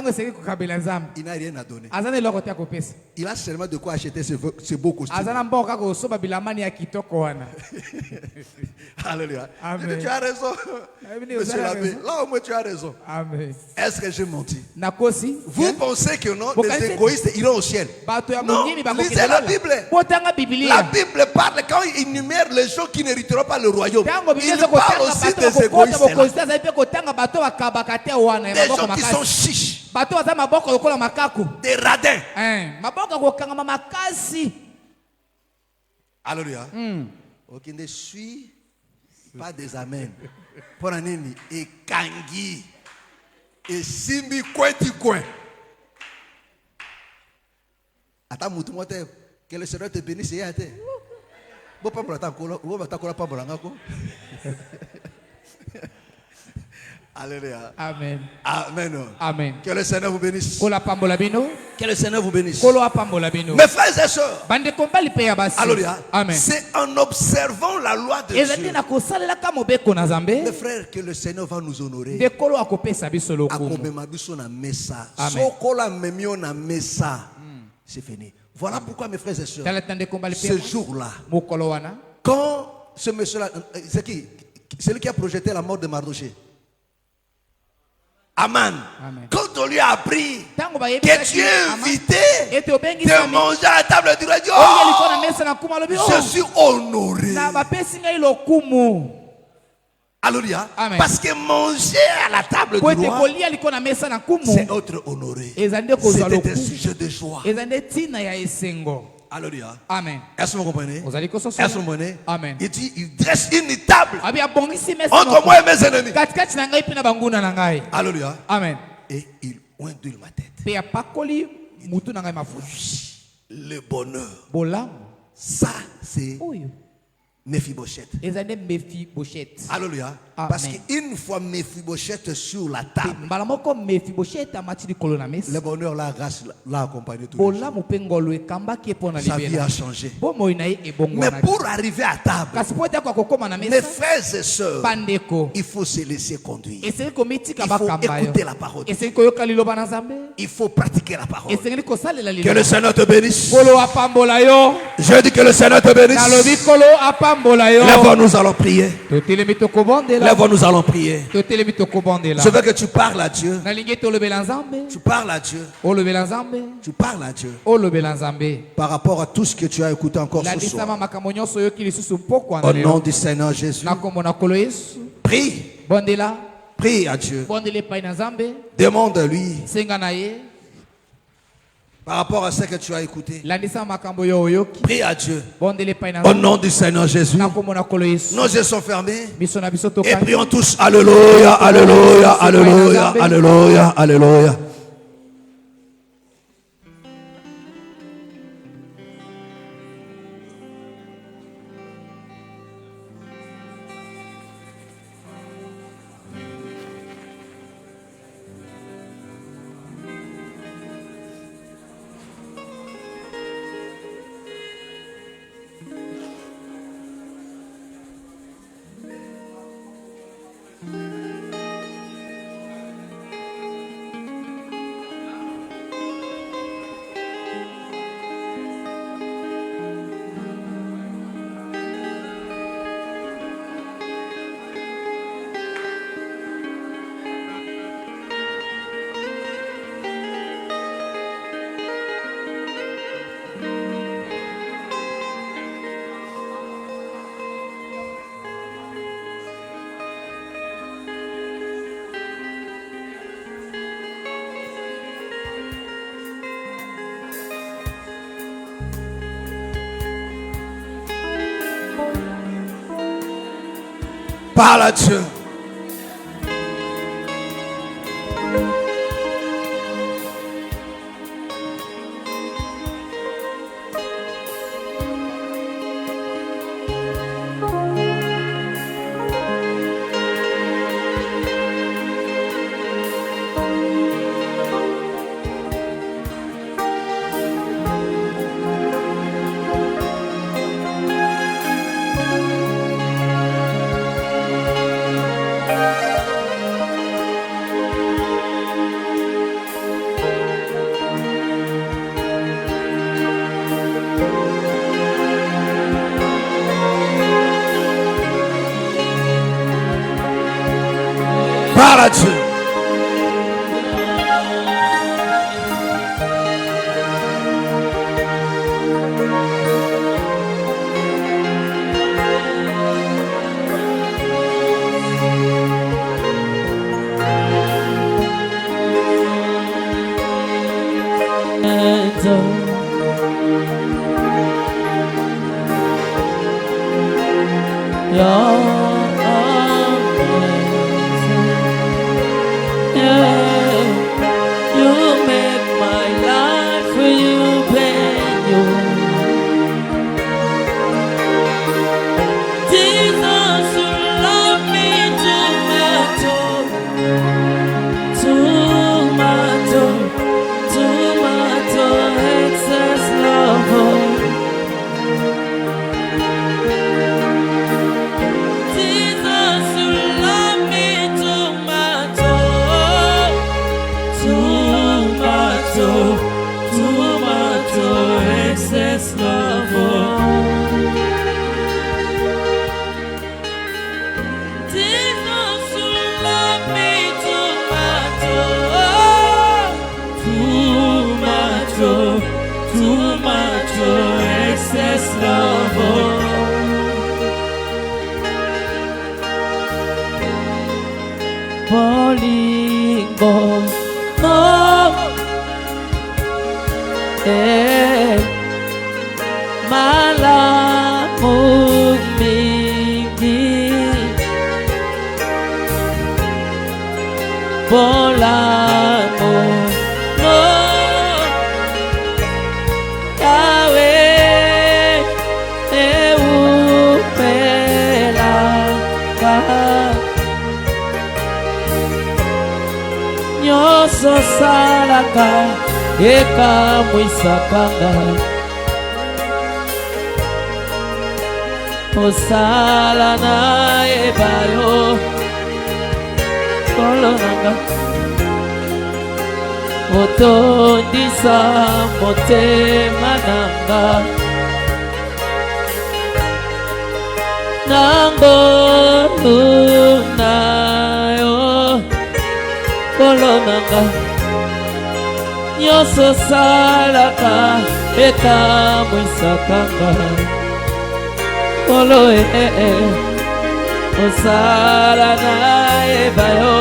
il n'a rien à donner. Il a seulement de quoi acheter ce beau costume. Alléluia. Amen. Tu as raison. Monsieur l'abbé, là au moins tu as raison. Amen. Est-ce que j'ai menti? Nakosi. Vous pensez que non, les égoïstes iront au ciel? Non, lisez la Bible. La Bible parle, quand il énumère les gens qui n'hériteront pas le royaume, il parle aussi des égoïstes là. Des gens qui sont chiches, des radins. Alléluia. Ok, ne suis pas des amens. Pour un ennemi, et kangi, et simbi coin. Attends, que le Seigneur te bénisse. Alléluia. Amen. Amen. Amen. Que le Seigneur vous bénisse. Que le Seigneur vous bénisse. Mes Mes frères et sœurs. Alléluia. Amen. C'est en observant la loi de Dieu. Mes frères, que le Seigneur va nous honorer. C'est fini. Voilà pourquoi, mes frères et sœurs, ce jour-là, quand ce monsieur-là, c'est qui? C'est lui qui a projeté la mort de Mardoché. Amen. Quand on lui a appris que tu es invité de manger à la table du roi, je suis honoré. Alléluia. Parce que manger à la table du roi, c'est être honoré. C'était un sujet de joie. Alléluia. Amen. Est-ce que vous comprenez? Est-ce que vous comprenez? Amen. Il dit, il dresse une table entre moi et mes ennemis. Alléluia. Amen. Et il ondule ma tête. Le bonheur. Ça, c'est Mephibosheth. Alléluia. Parce qu'une fois Mephibosheth sur la table, le bonheur, la grâce l'a accompagné tout le jour. Sa vie a changé. Mais pour arriver à table, mes frères et sœurs, il faut se laisser conduire. Il faut écouter la parole. Il faut pratiquer la parole. Que le Seigneur te bénisse. Je dis que le Seigneur te bénisse. Lève, nous allons prier. Lève, nous allons prier. Je veux que tu parles à Dieu. Tu parles à Dieu. Tu parles à Dieu. Par rapport à tout ce que tu as écouté encore ce soir. Au nom du Seigneur Jésus. Prie. Prie à Dieu. Demande-lui. Par rapport à ce que tu as écouté. Prie à Dieu. Au nom du Seigneur Jésus. Nos yeux sont fermés. Et prions tous. Alléluia, alléluia, alléluia, alléluia, alléluia. Parle à Dieu. Dieu. Eka mwisakanga osala na ebayo kolonanga otondisa motema nanga nangolu nayo kolonanga nyonso salaka ekamwisakanga kolo osala na ebayo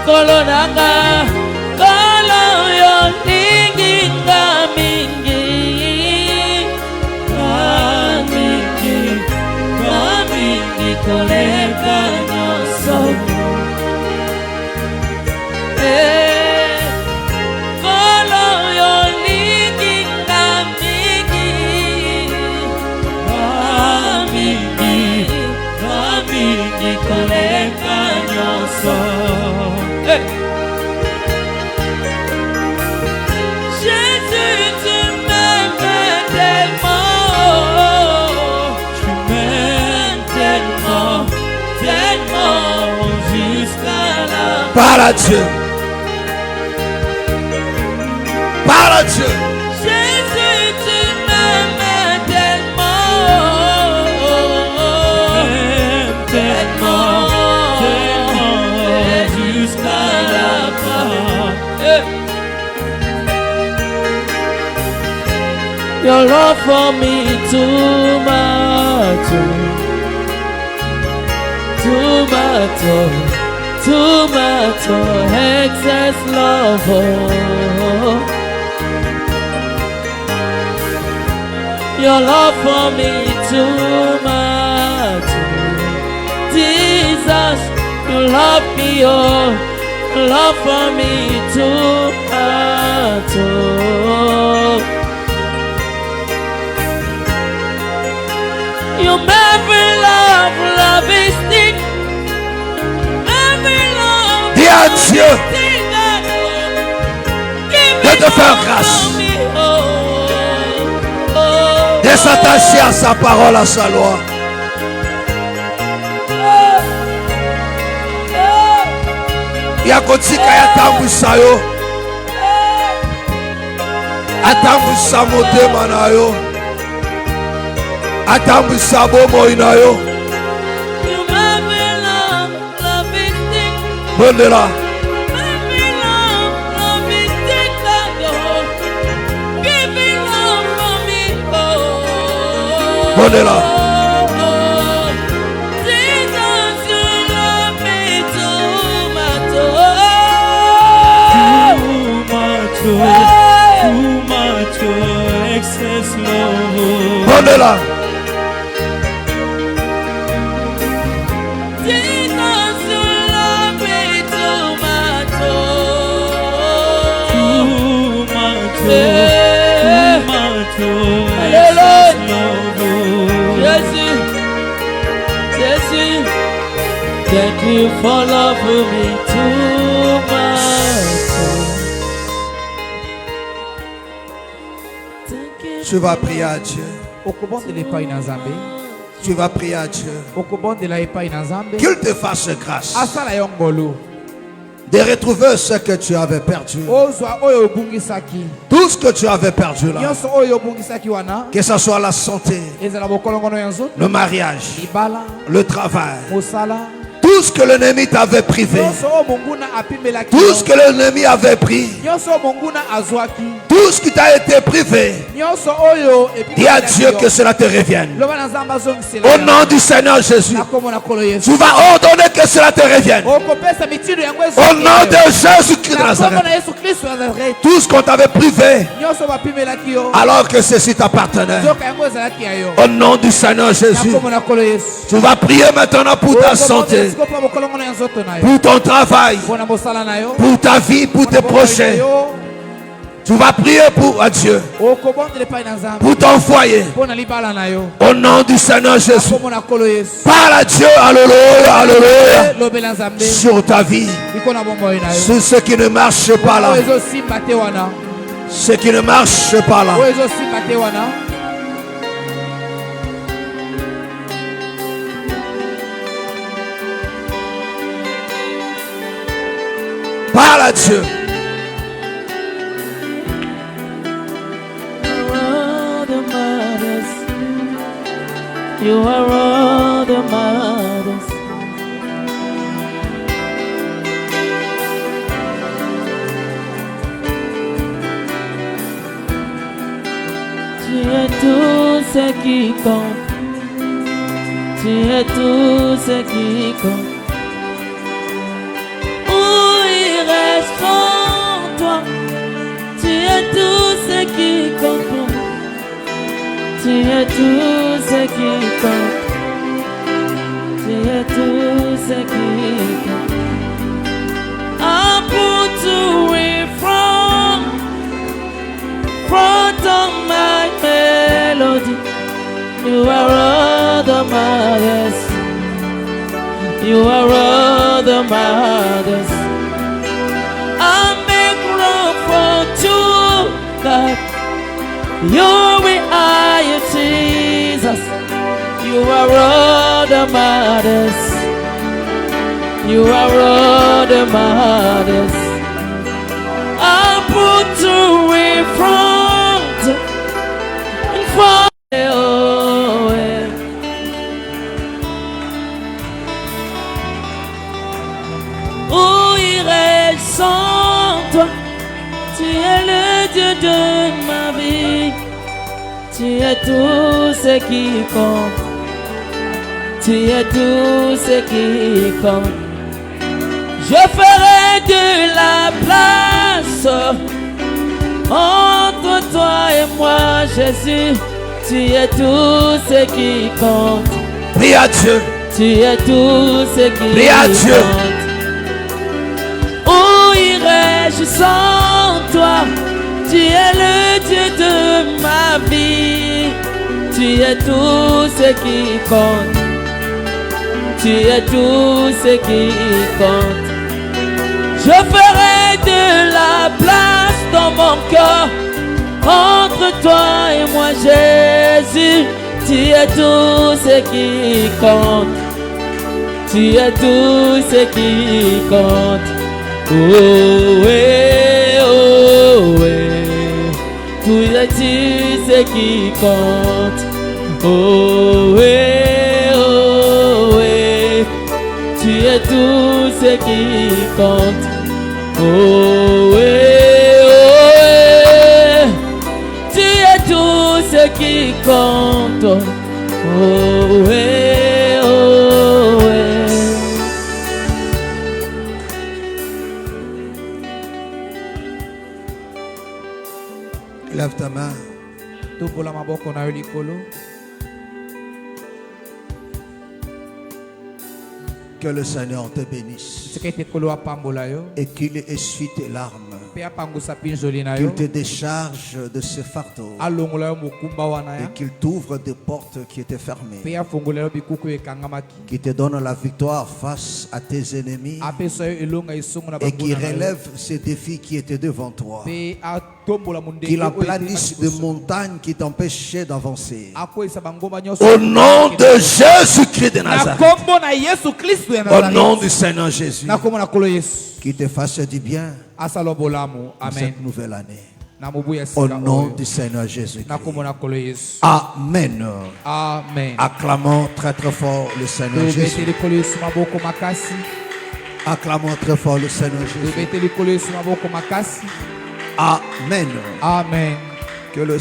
kolo nanga kolo yo linginga mingi mingi koleka nyonso Jésus, tu m'aimes tellement, tellement jusqu'à la fin. Parle à Dieu. Parle à Dieu. Jésus, tu m'aimes tellement, jusqu'à la fin. Your love for me too much, excess love. Your love for me too much, Jesus, you love me, oh, love for me too much, oh. You every love is thick, every love. Dis à Dieu de te faire grâce, de s'attacher à sa parole, à sa loi. Yakotika yatambwisa yo, atambwisa motema na yo, atambwisa bomoi na yo. Donne-la. Donne-la. Donne-la. Thank you for loving me too much. Tu vas prier à Dieu. Tu vas prier à Dieu. Qu'il te fasse grâce de retrouver ce que tu avais perdu. Tout ce que tu avais perdu là. Que ce soit la santé, le mariage, le travail. Tout ce que l'ennemi t'avait privé, tout ce que l'ennemi avait pris, tout ce qui t'a été privé, dis à Dieu que cela te revienne. Au nom du Seigneur Jésus, tu vas ordonner que cela te revienne. Au nom de Jésus-Christ de Nazareth, tout ce qu'on t'avait privé, alors que ceci t'appartenait, au nom du Seigneur Jésus, tu vas prier maintenant pour ta santé, pour ton travail, pour ta vie, pour tes prochains. Tu vas prier pour Dieu, pour ton foyer, au nom du Seigneur Jésus. Parle à Dieu, alléluia, alléluia, sur ta vie, sur ce qui ne marche pas là, ce qui ne marche pas là. Parle à Dieu. You are all the mothers. Tu es tout ce qui compte. Tu es tout ce qui compte. Où irais-je sans toi? Tu es tout ce qui compte pour moi. Tu es tout ce qui compte. Tu es tout ce qui compte. I put away from front of my melody. You are all the mothers. You are all the mothers. I make room for two, God. You are you, Jesus. You are all the mothers. You are all the mothers. I put you in front, in front. Où irais-je sans toi? Tu es le Dieu de ma vie. Tu es tout ce qui compte. Tu es tout ce qui compte. Je ferai de la place entre toi et moi, Jésus. Tu es tout ce qui compte. Prie à Dieu. Tu es tout ce qui Prie à Dieu. compte. Où irais-je sans toi? Tu es le Dieu de ma vie. Tu es tout ce qui compte. Tu es tout ce qui compte. Je ferai de la place dans mon cœur entre toi et moi, Jésus. Tu es tout ce qui compte. Tu es tout ce qui compte. Oh, ouais, oh, ouais. Tu es tout ce qui compte. Oh, ouais, oh, ouais. Tu es tout ce ce qui compte. Oh ouais, tu es tout ce qui compte. Oh ouais, oh ouais. Lève ta main. Tobola maboko na yo likolo. Que le Seigneur te bénisse Seke ete kolo apambola yo. et qu'il essuie tes larmes, Pe apangusa pinzoli na qu'il yo. te décharge de ce fardeau Alongola yo mokumba wana ya. et qu'il t'ouvre des portes qui étaient fermées, Pe afongola yo bikuku ekangamaki. qui te donne la victoire face à tes ennemis Apesa yo elonga esongo na et qui banguna na yo. relève ces défis qui étaient devant toi, Pe atombola mundenge qu'il oyo aplanisse etelaki des liboso. montagnes qui t'empêchaient d'avancer. Akwesa bangomba nyonso. Au nom de Jésus-Christ de na Nazareth, kombo na Yesu Kristo ya au nom Nazareth. du Seigneur Jésus, Na kombo na kolo Yesu. qui te fasse du bien Asalo bolamu. pour Amen. cette nouvelle année. Na mobu ya Au sika nom oyo. du Seigneur Jésus. Na kombo na kolo Yesu. Amen. Amen. Acclamons très très fort le Seigneur Jésus. Tobeteli kolo Yesu maboko makasi. Acclamons très fort le Seigneur Jésus. Tobeteli kolo Yesu maboko makasi. Amen. Amen. Que le